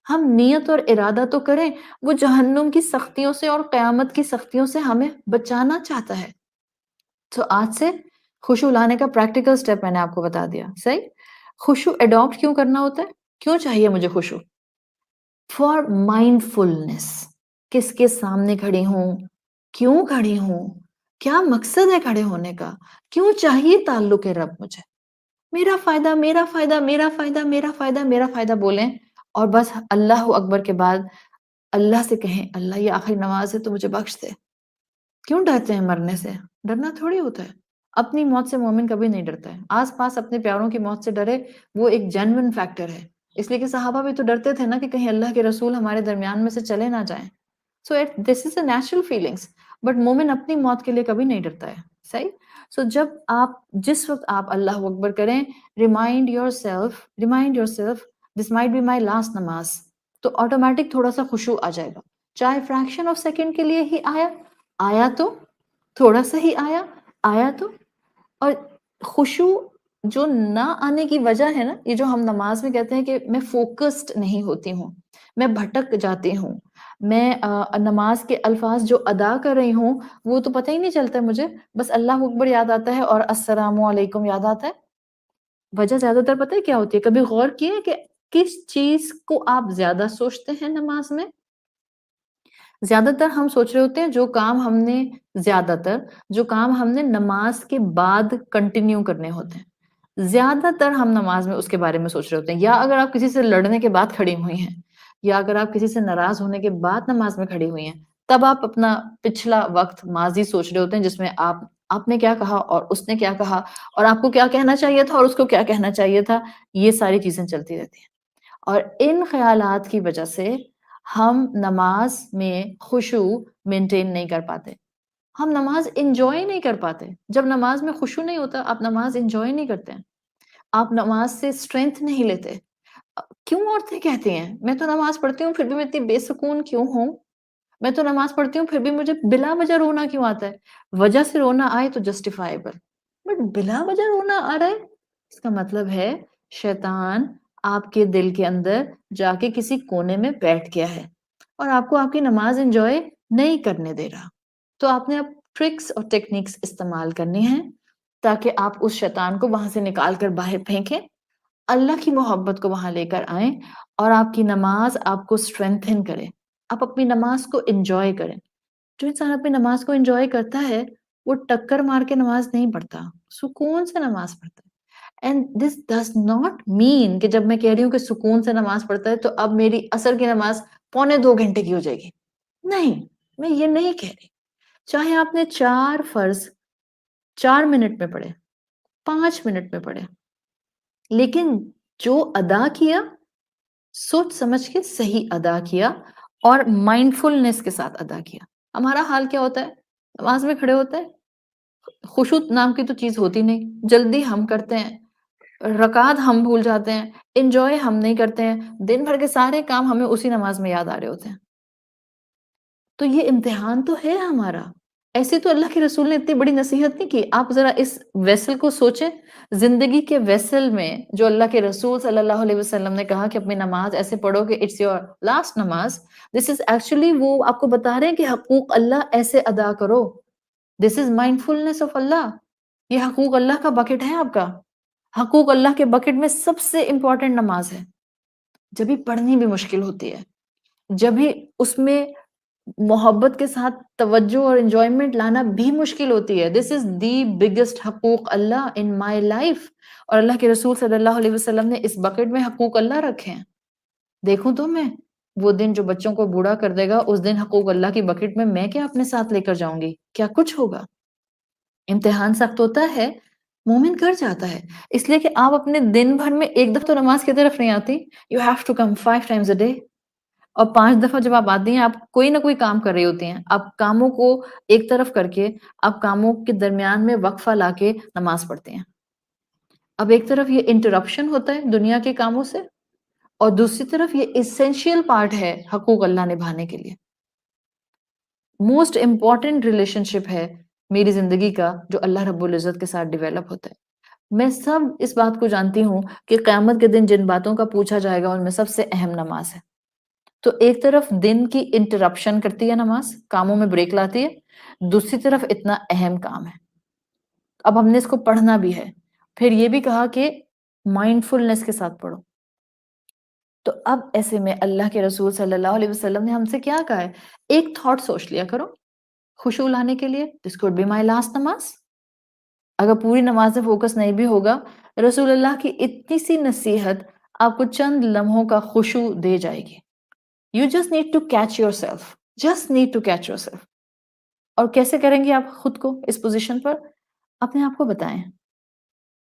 A: ہم نیت اور ارادہ تو کریں. وہ جہنم کی سختیوں سے اور قیامت کی سختیوں سے ہمیں بچانا چاہتا ہے. تو آج سے خشوع لانے کا پریکٹیکل سٹیپ میں نے آپ کو بتا دیا. صحیح؟ خشوع اڈاپٹ کیوں کرنا ہوتا ہے؟ کیوں چاہیے مجھے خشوع؟ For mind فلنس. کس کے سامنے کھڑی ہوں، کیوں کھڑی ہوں، کیا مقصد ہے کھڑے ہونے کا، کیوں چاہیے تعلق رب مجھے. میرا فائدہ، میرا فائدہ، میرا فائدہ، میرا فائدہ، میرا فائدہ بولیں اور بس اللہ اکبر کے بعد اللہ سے کہیں اللہ یہ آخری نماز ہے تو مجھے بخش دے. کیوں ڈرتے ہیں مرنے سے؟ ڈرنا تھوڑی ہوتا ہے. اپنی موت سے مومن کبھی نہیں ڈرتا ہے. آس پاس اپنے پیاروں کی موت سے ڈرے، وہ ایک جینوئن فیکٹر ہے. اس لیے کہ صحابہ بھی تو ڈرتے تھے نا کہ کہیں اللہ کے رسول ہمارے درمیان میں سے چلے نہ جائیں. سو دس از اے نیچرل فیلنگس. بٹ مومن اپنی موت کے لیے کبھی نہیں ڈرتا ہے. صحیح؟ سو جب آپ جس وقت آپ اللہ اکبر کریں، remind yourself this might be my last نماز، تو آٹومیٹک تھوڑا سا خشوع آ جائے گا. چاہے فریکشن آف سیکنڈ کے لیے ہی آیا تو تھوڑا سا ہی آیا تو. اور خشوع جو نہ آنے کی وجہ ہے نا، یہ جو ہم نماز میں کہتے ہیں کہ میں فوکسڈ نہیں ہوتی ہوں، میں بھٹک جاتی ہوں، میں نماز کے الفاظ جو ادا کر رہی ہوں وہ تو پتہ ہی نہیں چلتا مجھے، بس اللہ اکبر یاد آتا ہے اور السلام علیکم یاد آتا ہے. وجہ زیادہ تر پتہ ہے کیا ہوتی ہے؟ کبھی غور کیے کہ کس چیز کو آپ زیادہ سوچتے ہیں نماز میں؟ زیادہ تر ہم سوچ رہے ہوتے ہیں جو کام ہم نے نماز کے بعد کنٹینیو کرنے ہوتے ہیں. زیادہ تر ہم نماز میں اس کے بارے میں سوچ رہے ہوتے ہیں. یا اگر آپ کسی سے لڑنے کے بعد کھڑی ہوئی ہیں، یا اگر آپ کسی سے ناراض ہونے کے بعد نماز میں کھڑی ہوئی ہیں، تب آپ اپنا پچھلا وقت ماضی سوچ رہے ہوتے ہیں، جس میں آپ نے کیا کہا اور اس نے کیا کہا، اور آپ کو کیا کہنا چاہیے تھا اور اس کو کیا کہنا چاہیے تھا. یہ ساری چیزیں چلتی رہتی ہیں. اور ان خیالات کی وجہ سے ہم نماز میں خشوع مینٹین نہیں کر پاتے. ہم نماز انجوائے نہیں کر پاتے. جب نماز میں خشوع نہیں ہوتا، آپ نماز انجوائے نہیں کرتے ہیں، آپ نماز سے اسٹرینتھ نہیں لیتے. کیوں عورتیں کہتی ہیں میں تو نماز پڑھتی ہوں پھر بھی میں اتنی بے سکون کیوں ہوں، میں تو نماز پڑھتی ہوں پھر بھی مجھے بلا وجہ رونا کیوں آتا ہے؟ وجہ سے رونا آئے تو جسٹیفائیبل، بٹ بلا وجہ رونا آ رہا ہے، اس کا مطلب ہے شیطان آپ کے دل کے اندر جا کے کسی کونے میں بیٹھ گیا ہے اور آپ کو آپ کی نماز انجوائے نہیں کرنے دے رہا. تو آپ نے اب ٹرکس اور ٹیکنیکس استعمال کرنی ہیں تاکہ آپ اس شیطان کو وہاں سے نکال کر باہر پھینکیں، اللہ کی محبت کو وہاں لے کر آئیں اور آپ کی نماز آپ کو اسٹرینتھن کرے. آپ اپنی نماز کو انجوائے کریں. جو انسان اپنی نماز کو انجوائے کرتا ہے وہ ٹکر مار کے نماز نہیں پڑھتا، سکون سے نماز پڑھتا ہے. And this does not mean کہ جب میں کہہ رہی ہوں کہ سکون سے نماز پڑھتا ہے تو اب میری عصر کی نماز 1.25 گھنٹے کی ہو جائے گی. نہیں، میں یہ نہیں کہہ رہی. چاہے آپ نے 4 فرض 4 منٹ میں پڑھے، 5 منٹ میں پڑھے، لیکن جو ادا کیا سوچ سمجھ کے صحیح ادا کیا اور مائنڈ فلنس کے ساتھ ادا کیا. ہمارا حال کیا ہوتا ہے؟ نماز میں کھڑے ہوتے ہیں، خشوع نام کی تو چیز ہوتی نہیں، جلدی ہم کرتے ہیں، رکعت ہم بھول جاتے ہیں، انجوائے ہم نہیں کرتے ہیں، دن بھر کے سارے کام ہمیں اسی نماز میں یاد آ رہے ہوتے ہیں. تو یہ امتحان تو ہے ہمارا. ایسے تو اللہ کے رسول نے اتنی بڑی نصیحت نہیں کی. آپ ذرا اس ویسل کو سوچیں، زندگی کے ویسل میں جو اللہ کے رسول صلی اللہ علیہ وسلم نے کہا کہ اپنی نماز ایسے پڑھو کہ اٹس یور لاسٹ نماز. دس از ایکچولی وہ آپ کو بتا رہے ہیں کہ حقوق اللہ ایسے ادا کرو. دس از مائنڈ فلنس آف اللہ. یہ حقوق اللہ کا بکٹ ہے آپ کا. حقوق اللہ کے بکٹ میں سب سے امپورٹنٹ نماز ہے. جبھی پڑھنی بھی مشکل ہوتی ہے، جبھی اس میں محبت کے ساتھ توجہ اور انجوائمنٹ لانا بھی مشکل ہوتی ہے. دس از دی بگیسٹ حقوق اللہ ان مائی لائف. اور اللہ کے رسول صلی اللہ علیہ وسلم نے اس بکٹ میں حقوق اللہ رکھے ہیں. دیکھوں تو میں وہ دن جو بچوں کو بوڑھا کر دے گا، اس دن حقوق اللہ کی بکٹ میں کیا اپنے ساتھ لے کر جاؤں گی؟ کیا کچھ ہوگا؟ امتحان سخت ہوتا ہے، مومن کر جاتا ہے. اس لیے کہ آپ اپنے دن بھر میں ایک دفعہ تو نماز کی طرف نہیں آتی. You have to come 5 times a day. اور 5 دفعہ جب آپ آتی ہیں، آپ کوئی نہ کوئی کام کر رہی ہوتی ہیں، آپ کاموں کو ایک طرف کر کے آپ کاموں کے درمیان میں وقفہ لا کے نماز پڑھتے ہیں۔ اب ایک طرف یہ انٹرپشن ہوتا ہے دنیا کے کاموں سے، اور دوسری طرف یہ اسینشیل پارٹ ہے حقوق اللہ نبھانے کے لیے۔ موسٹ امپورٹنٹ ریلیشن شپ ہے میری زندگی کا جو اللہ رب العزت کے ساتھ ڈیولپ ہوتا ہے۔ میں سب اس بات کو جانتی ہوں کہ قیامت کے دن جن باتوں کا پوچھا جائے گا ان میں سب سے اہم نماز ہے۔ تو ایک طرف دن کی انٹرپشن کرتی ہے نماز، کاموں میں بریک لاتی ہے، دوسری طرف اتنا اہم کام ہے۔ اب ہم نے اس کو پڑھنا بھی ہے، پھر یہ بھی کہا کہ مائنڈ فلنس کے ساتھ پڑھو۔ تو اب ایسے میں اللہ کے رسول صلی اللہ علیہ وسلم نے ہم سے کیا کہا ہے؟ ایک تھاٹ سوچ لیا کرو خشوع لانے کے لیے، دس کوڈ بی مائی لاسٹ نماز۔ اگر پوری نماز میں فوکس نہیں بھی ہوگا، رسول اللہ کی اتنی سی نصیحت آپ کو چند لمحوں کا خشوع دے جائے گی۔ You just need to catch yourself. Just need to catch yourself. اور کیسے کریں گے آپ خود کو اس پوزیشن پر؟ اپنے آپ کو بتائیں،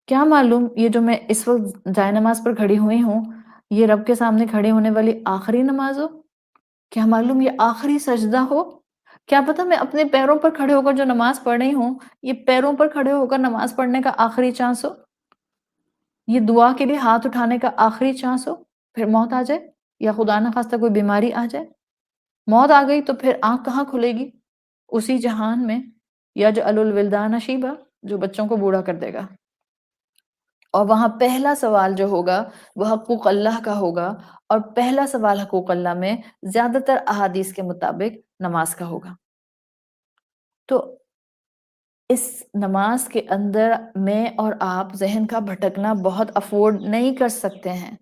A: کیا معلوم یہ جو میں اس وقت جائے نماز پر کھڑی ہوئی ہوں، یہ رب کے سامنے کھڑے ہونے والی آخری نماز ہو؟ کیا معلوم یہ آخری سجدہ ہو؟ کیا پتہ میں اپنے پیروں پر کھڑے ہو کر جو نماز پڑھ رہی ہوں، یہ پیروں پر کھڑے ہو کر نماز پڑھنے کا آخری چانس ہو، یہ دعا کے لیے ہاتھ اٹھانے کا آخری چانس ہو، پھر موت آ جائے یا خدا نخواستہ کوئی بیماری آ جائے، موت آ گئی تو پھر آنکھ کہاں کھلے گی؟ اسی جہان میں، یا جو الولدان شیبا، جو بچوں کو بوڑھا کر دے گا۔ اور وہاں پہلا سوال جو ہوگا وہ حقوق اللہ کا ہوگا، اور پہلا سوال حقوق اللہ میں زیادہ تر احادیث کے مطابق نماز کا ہوگا۔ تو اس نماز کے اندر میں اور آپ ذہن کا بھٹکنا بہت افورڈ نہیں کر سکتے ہیں۔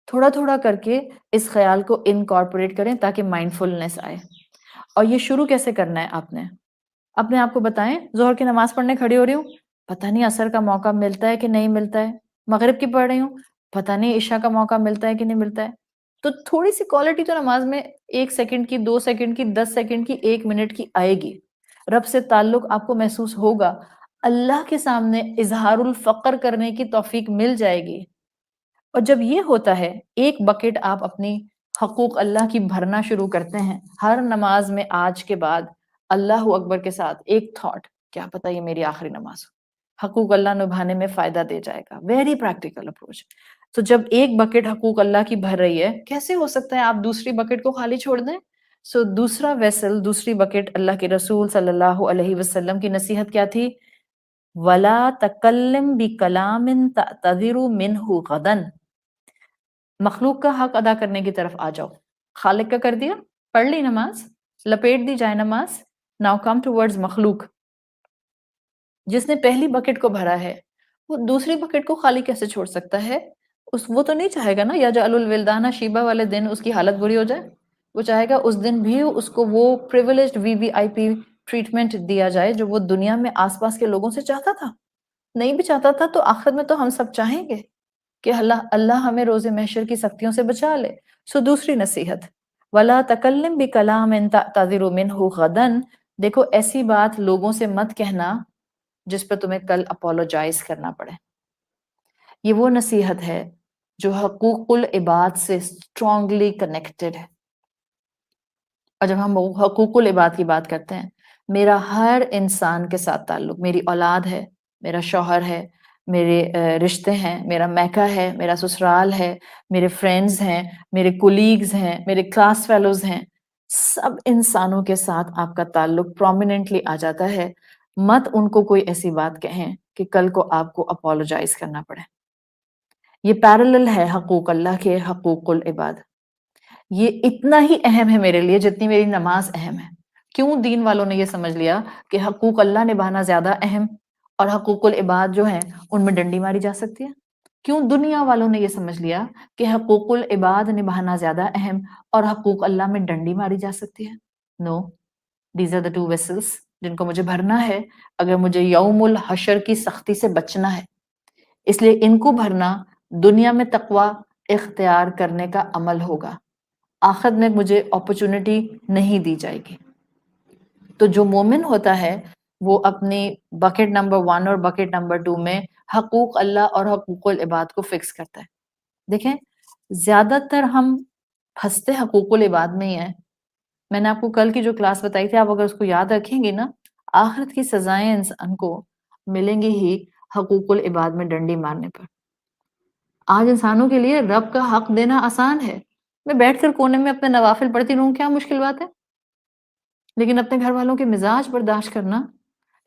A: تھوڑا تھوڑا کر کے اس خیال کو انکارپوریٹ کریں تاکہ مائنڈ فلنس آئے۔ اور یہ شروع کیسے کرنا ہے؟ آپ نے اپنے آپ کو بتائیں، ظہر کی نماز پڑھنے کھڑی ہو رہی ہوں، پتہ نہیں عصر کا موقع ملتا ہے کہ نہیں ملتا ہے، مغرب کی پڑھ رہی ہوں، پتہ نہیں عشاء کا موقع ملتا ہے کہ نہیں ملتا ہے۔ تو تھوڑی سی کوالٹی تو نماز میں 1 سیکنڈ کی، 2 سیکنڈ کی، 10 سیکنڈ کی، 1 منٹ کی آئے گی۔ رب سے تعلق آپ کو محسوس ہوگا، اللہ کے سامنے اظہار الفقر کرنے کی توفیق مل جائے گی۔ اور جب یہ ہوتا ہے، ایک بکٹ آپ اپنی حقوق اللہ کی بھرنا شروع کرتے ہیں ہر نماز میں، آج کے بعد اللہ اکبر کے ساتھ ایک تھاٹ، کیا پتہ یہ میری آخری نماز ہو، حقوق اللہ نبھانے میں فائدہ دے جائے گا۔ Very practical approach. تو جب ایک بکٹ حقوق اللہ کی بھر رہی ہے، کیسے ہو سکتا ہے آپ دوسری بکٹ کو خالی چھوڑ دیں؟ سو دوسرا ویسل، دوسری بکٹ، اللہ کے رسول صلی اللہ علیہ وسلم کی نصیحت کیا تھی؟ وَلَا تَكَلِّمْ بِكَلَامٍ تَعْتَذِرُ مِنْهُ غَدًا۔ مخلوق کا حق ادا کرنے کی طرف آ جاؤ۔ خالق کا کر دیا، پڑھ لی نماز، لپیٹ دی جائے نماز، ناؤ کم ٹوورڈز مخلوق۔ جس نے پہلی بکٹ کو بھرا ہے وہ دوسری بکٹ کو خالی کیسے چھوڑ سکتا ہے؟ وہ تو نہیں چاہے گا نا یا جعل الولدان شیبہ والے دن اس کی حالت بری ہو جائے۔ وہ چاہے گا اس دن بھی اس کو وہ پریویلیجڈ VVIP ٹریٹمنٹ دیا جائے جو وہ دنیا میں آس پاس کے لوگوں سے چاہتا تھا۔ نہیں بھی چاہتا تھا تو آخرت میں تو ہم سب چاہیں گے کہ اللہ ہمیں روز محشر کی سختیوں سے بچا لے۔ سو دوسری نصیحت، وَلَا تَكَلِّمْ بِكَلَامٍ تَعْتَذِرُ مِنْهُ غَدًا۔ دیکھو ایسی بات لوگوں سے مت کہنا جس پہ تمہیں کل اپولوجائز کرنا پڑے۔ یہ وہ نصیحت ہے جو حقوق العباد سے اسٹرانگلی کنیکٹڈ ہے۔ اور جب ہم حقوق العباد کی بات کرتے ہیں، میرا ہر انسان کے ساتھ تعلق، میری اولاد ہے، میرا شوہر ہے، میرے رشتے ہیں، میرا میکہ ہے، میرا سسرال ہے، میرے فرینڈز ہیں، میرے کولیگز ہیں، میرے کلاس فیلوز ہیں، سب انسانوں کے ساتھ آپ کا تعلق پرومیننٹلی آ جاتا ہے۔ مت ان کو کوئی ایسی بات کہیں کہ کل کو آپ کو اپولوجائز کرنا پڑے۔ یہ پیرلل ہے حقوق اللہ کے حقوق العباد۔ یہ اتنا ہی اہم ہے میرے لیے جتنی میری نماز اہم ہے۔ کیوں دین والوں نے یہ سمجھ لیا کہ حقوق اللہ نبھانا زیادہ اہم اور حقوق العباد جو ہیں ان میں ڈنڈی ماری جا سکتی ہے؟ کیوں دنیا والوں نے یہ سمجھ لیا کہ حقوق العباد نبھانا زیادہ اہم اور حقوق اللہ میں ڈنڈی ماری جا سکتی ہے؟ No, these are the two vessels جن کو مجھے بھرنا ہے اگر مجھے یوم الحشر کی سختی سے بچنا ہے۔ اس لیے ان کو بھرنا دنیا میں تقوی اختیار کرنے کا عمل ہوگا، آخرت میں مجھے اپرچونٹی نہیں دی جائے گی۔ تو جو مومن ہوتا ہے وہ اپنی بکٹ نمبر 1 اور بکٹ نمبر 2 میں حقوق اللہ اور حقوق العباد کو فکس کرتا ہے۔ دیکھیں زیادہ تر ہم پھنستے حقوق العباد میں ہی ہیں. میں نے آپ کو کل کی جو کلاس بتائی تھی، آپ اگر اس کو یاد رکھیں گے نا، آخرت کی سزائیں انسان کو ملیں گی ہی حقوق العباد میں ڈنڈی مارنے پر. آج انسانوں کے لیے رب کا حق دینا آسان ہے. میں بیٹھ کر کونے میں اپنے نوافل پڑھتی رہوں، کیا مشکل بات ہے؟ لیکن اپنے گھر والوں کے مزاج برداشت کرنا،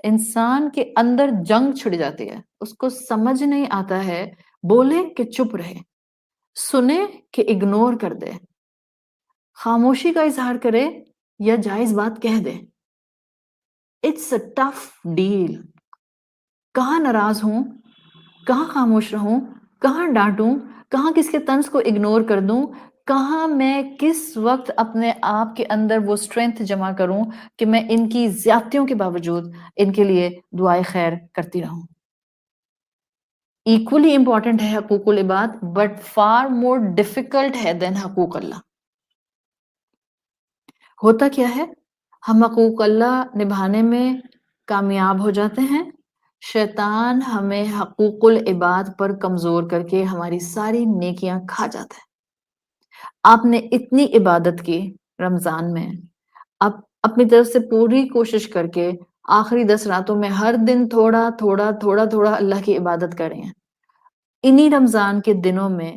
A: انسان کے اندر جنگ چھڑ جاتی ہے. اس کو سمجھ نہیں آتا ہے، بولے کہ چپ رہے، سنے کہ اگنور کر دے، خاموشی کا اظہار کرے یا جائز بات کہہ دے. It's a tough deal. کہاں ناراض ہوں، کہاں خاموش رہوں، کہاں ڈانٹوں، کہاں کس کے طنز کو اگنور کر دوں، کہاں میں کس وقت اپنے آپ کے اندر وہ اسٹرینتھ جمع کروں کہ میں ان کی زیادتیوں کے باوجود ان کے لیے دعائے خیر کرتی رہوں. ایکولی امپورٹنٹ ہے حقوق العباد، بٹ فار مور ڈیفیکلٹ ہے دین حقوق اللہ. ہوتا کیا ہے، ہم حقوق اللہ نبھانے میں کامیاب ہو جاتے ہیں، شیطان ہمیں حقوق العباد پر کمزور کر کے ہماری ساری نیکیاں کھا جاتا ہے. آپ نے اتنی عبادت کی رمضان میں، آپ اپنی طرف سے پوری کوشش کر کے آخری 10 راتوں میں ہر دن تھوڑا تھوڑا تھوڑا تھوڑا اللہ کی عبادت کر رہے ہیں. انہی رمضان کے دنوں میں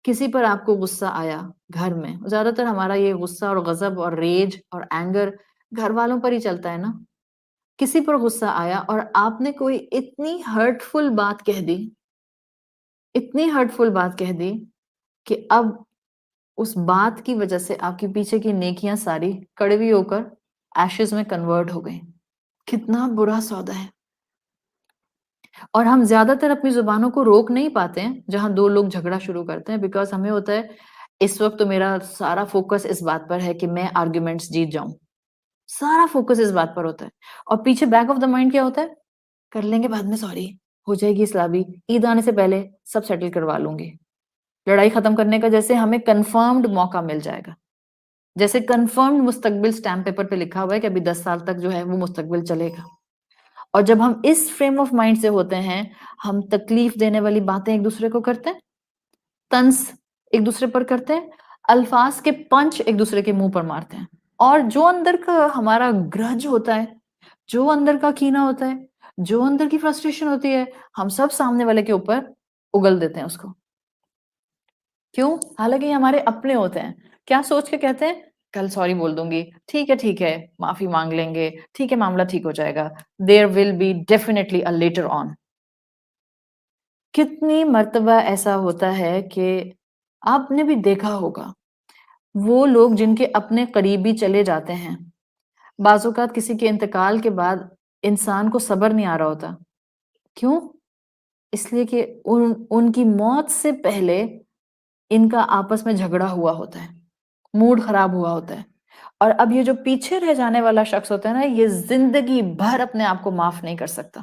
A: کسی پر آپ کو غصہ آیا گھر میں، زیادہ تر ہمارا یہ غصہ اور غضب اور ریج اور اینگر گھر والوں پر ہی چلتا ہے نا. کسی پر غصہ آیا اور آپ نے کوئی اتنی ہرٹفل بات کہہ دی، اتنی ہرٹفل بات کہہ دی کہ اب اس بات کی وجہ سے آپ کے پیچھے کی نیکیاں ساری کڑوی ہو کر ایشز میں کنورٹ ہو گئی. کتنا برا سودا ہے. اور ہم زیادہ تر اپنی زبانوں کو روک نہیں پاتے ہیں جہاں دو لوگ جھگڑا شروع کرتے ہیں، بیکاز ہمیں ہوتا ہے اس وقت تو میرا سارا فوکس اس بات پر ہے کہ میں آرگیومنٹس جیت جاؤں. سارا فوکس اس بات پر ہوتا ہے، اور پیچھے بیک آف دا مائنڈ کیا ہوتا ہے، کر لیں گے بعد میں، سوری ہو جائے گی اصلاح بھی، عید آنے سے پہلے سب سیٹل کروا لوں گی. لڑائی ختم کرنے کا جیسے ہمیں کنفرمڈ موقع مل جائے گا، جیسے کنفرمڈ مستقبل سٹیمپ پیپر پہ لکھا ہوا ہے کہ ابھی 10 سال تک جو ہے وہ مستقبل چلے گا. اور جب ہم اس فریم آف مائنڈ سے ہوتے ہیں، ہم تکلیف دینے والی باتیں ایک دوسرے کو کرتے ہیں، طنز ایک دوسرے پر کرتے ہیں، الفاظ کے پنچ ایک دوسرے کے منہ پر مارتے ہیں. اور جو اندر کا ہمارا گرج ہوتا ہے، جو اندر کا کینہ ہوتا ہے، جو اندر کی فرسٹریشن ہوتی ہے، ہم سب سامنے والے کے اوپر اگل دیتے ہیں اس کو. کیوں؟ حالانکہ یہ ہمارے اپنے ہوتے ہیں. کیا سوچ کے کہتے ہیں، کل سوری بول دوں گی، ٹھیک ہے معافی مانگ لیں گے، ٹھیک ہے معاملہ ٹھیک ہو جائے گا. There will be definitely a later on. کتنی مرتبہ ایسا ہوتا ہے کہ آپ نے بھی دیکھا ہوگا، وہ لوگ جن کے اپنے قریبی چلے جاتے ہیں، بعض اوقات کسی کے انتقال کے بعد انسان کو صبر نہیں آ رہا ہوتا. کیوں؟ اس لیے کہ ان کی موت سے پہلے ان کا آپس میں جھگڑا ہوا ہوتا ہے، موڈ خراب ہوا ہوتا ہے. اور اب یہ جو پیچھے رہ جانے والا شخص ہوتا ہے نا، یہ زندگی بھر اپنے آپ کو معاف نہیں کر سکتا.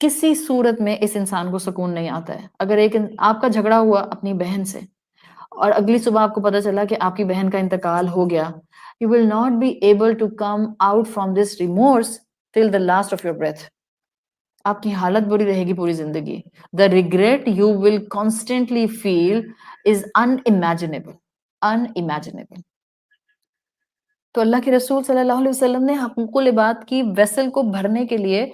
A: کسی صورت میں اس انسان کو سکون نہیں آتا ہے. اگر آپ کا جھگڑا ہوا اپنی بہن سے اور اگلی صبح آپ کو پتا چلا کہ آپ کی بہن کا انتقال ہو گیا، you will not be able to come out from this remorse till the last of your breath. آپ کی حالت بری رہے گی پوری زندگی. The regret you will constantly feel is unimaginable. Unimaginable. تو اللہ کے رسول صلی اللہ علیہ وسلم نے حقوق العباد کی ویسل کو بھرنے کے لیے،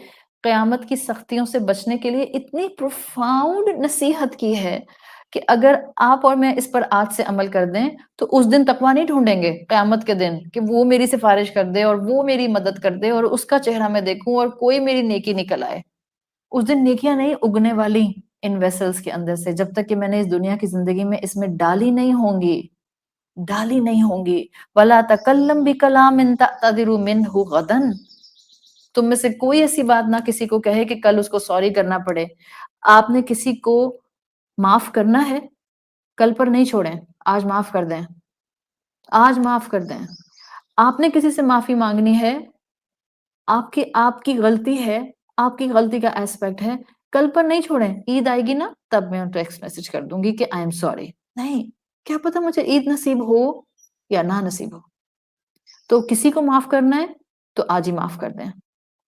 A: قیامت کی سختیوں سے بچنے کے لیے اتنی پروفاؤنڈ نصیحت کی ہے کہ اگر آپ اور میں اس پر آج سے عمل کر دیں تو اس دن تقویٰ نہیں ڈھونڈیں گے قیامت کے دن کہ وہ میری سفارش کر دے اور وہ میری مدد کر دے اور اس کا چہرہ میں دیکھوں اور کوئی میری نیکی نکل آئے. اس دن نیکیاں نہیں اگنے والی ان ویسلز کے اندر سے، جب تک کہ میں نے اس دنیا کی زندگی میں اس میں ڈالی نہیں ہوں گی. وَلَا تَكَلَّمْ بِكَلَامٍ تَعْتَذِرُ مِنْهُ غَدًا. تم میں سے کوئی ایسی بات نہ کسی کو کہے کہ کل اس کو سوری کرنا پڑے. آپ نے کسی کو معاف کرنا ہے، کل پر نہیں چھوڑیں، آج معاف کر دیں. آج معاف کر دیں. آپ نے کسی سے معافی مانگنی ہے، آپ کی غلطی ہے، آپ کی غلطی کا ایسپیکٹ ہے، کل پر نہیں چھوڑیں. عید آئے گی نا، تب میں ٹیکسٹ میسج کر دوں گی کہ آئی ایم سوری. نہیں، کیا پتا مجھے عید نصیب ہو یا نہ نصیب ہو. تو کسی کو معاف کرنا ہے تو آج ہی معاف کر دیں.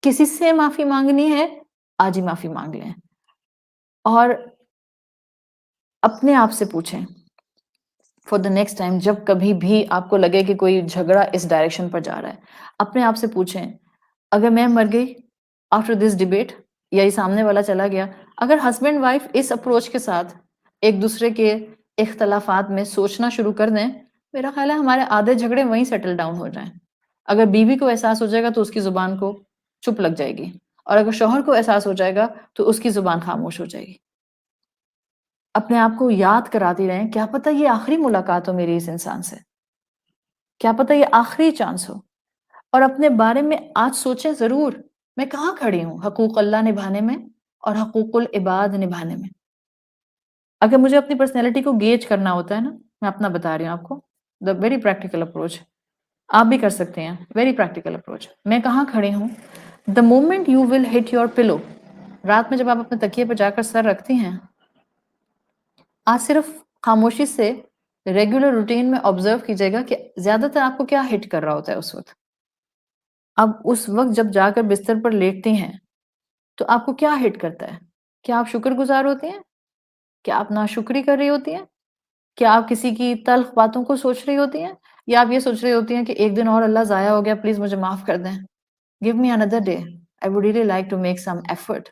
A: کسی سے معافی مانگنی ہے، آج ہی معافی مانگ لیں. اور اپنے آپ سے پوچھیں فار دا نیکسٹ ٹائم جب کبھی بھی آپ کو لگے کہ کوئی جھگڑا اس ڈائریکشن پر جا رہا ہے، اپنے آپ سے پوچھیں اگر میں مر گئی آفٹر دس ڈبیٹ یا یہ سامنے والا چلا گیا، اگر ہسبینڈ وائف اس اپروچ کے ساتھ ایک دوسرے کے اختلافات میں سوچنا شروع کر دیں، میرا خیال ہے ہمارے آدھے جھگڑے وہیں سیٹل ڈاؤن ہو جائیں. اگر بیوی کو احساس ہو جائے گا تو اس کی زبان کو چپ لگ جائے گی، اور اگر شوہر کو احساس ہو جائے گا تو اس کی زبان خاموش ہو جائے گی. اپنے آپ کو یاد کراتی رہیں، کیا پتہ یہ آخری ملاقات ہو میری اس انسان سے، کیا پتہ یہ آخری چانس ہو. اور اپنے بارے میں آج سوچیں ضرور، میں کہاں کھڑی ہوں حقوق اللہ نبھانے میں اور حقوق العباد نبھانے میں. اگر مجھے اپنی پرسنالٹی کو گیج کرنا ہوتا ہے نا، میں اپنا بتا رہی ہوں آپ کو، دا ویری پریکٹیکل اپروچ آپ بھی کر سکتے ہیں. ویری پریکٹیکل اپروچ، میں کہاں کھڑی ہوں. The moment you will hit your pillow, رات میں جب آپ اپنے تکیے پہ جا کر سر رکھتی ہیں، آج صرف خاموشی سے ریگولر روٹین میں آبزرو کیجیے گا کہ زیادہ تر آپ کو کیا ہٹ کر رہا ہوتا ہے اس وقت. اب اس وقت جب جا کر بستر پر لیٹتی ہیں تو آپ کو کیا ہٹ کرتا ہے؟ کیا آپ شکر گزار ہوتی ہیں؟ کیا آپ ناشکری کر رہی ہوتی ہیں؟ کیا آپ کسی کی تلخ باتوں کو سوچ رہی ہوتی ہیں؟ یا آپ یہ سوچ رہی ہوتی ہیں کہ ایک دن اور اللہ ضائع ہو گیا، پلیز مجھے معاف کر دیں. Give me another day. I would really like to make some effort.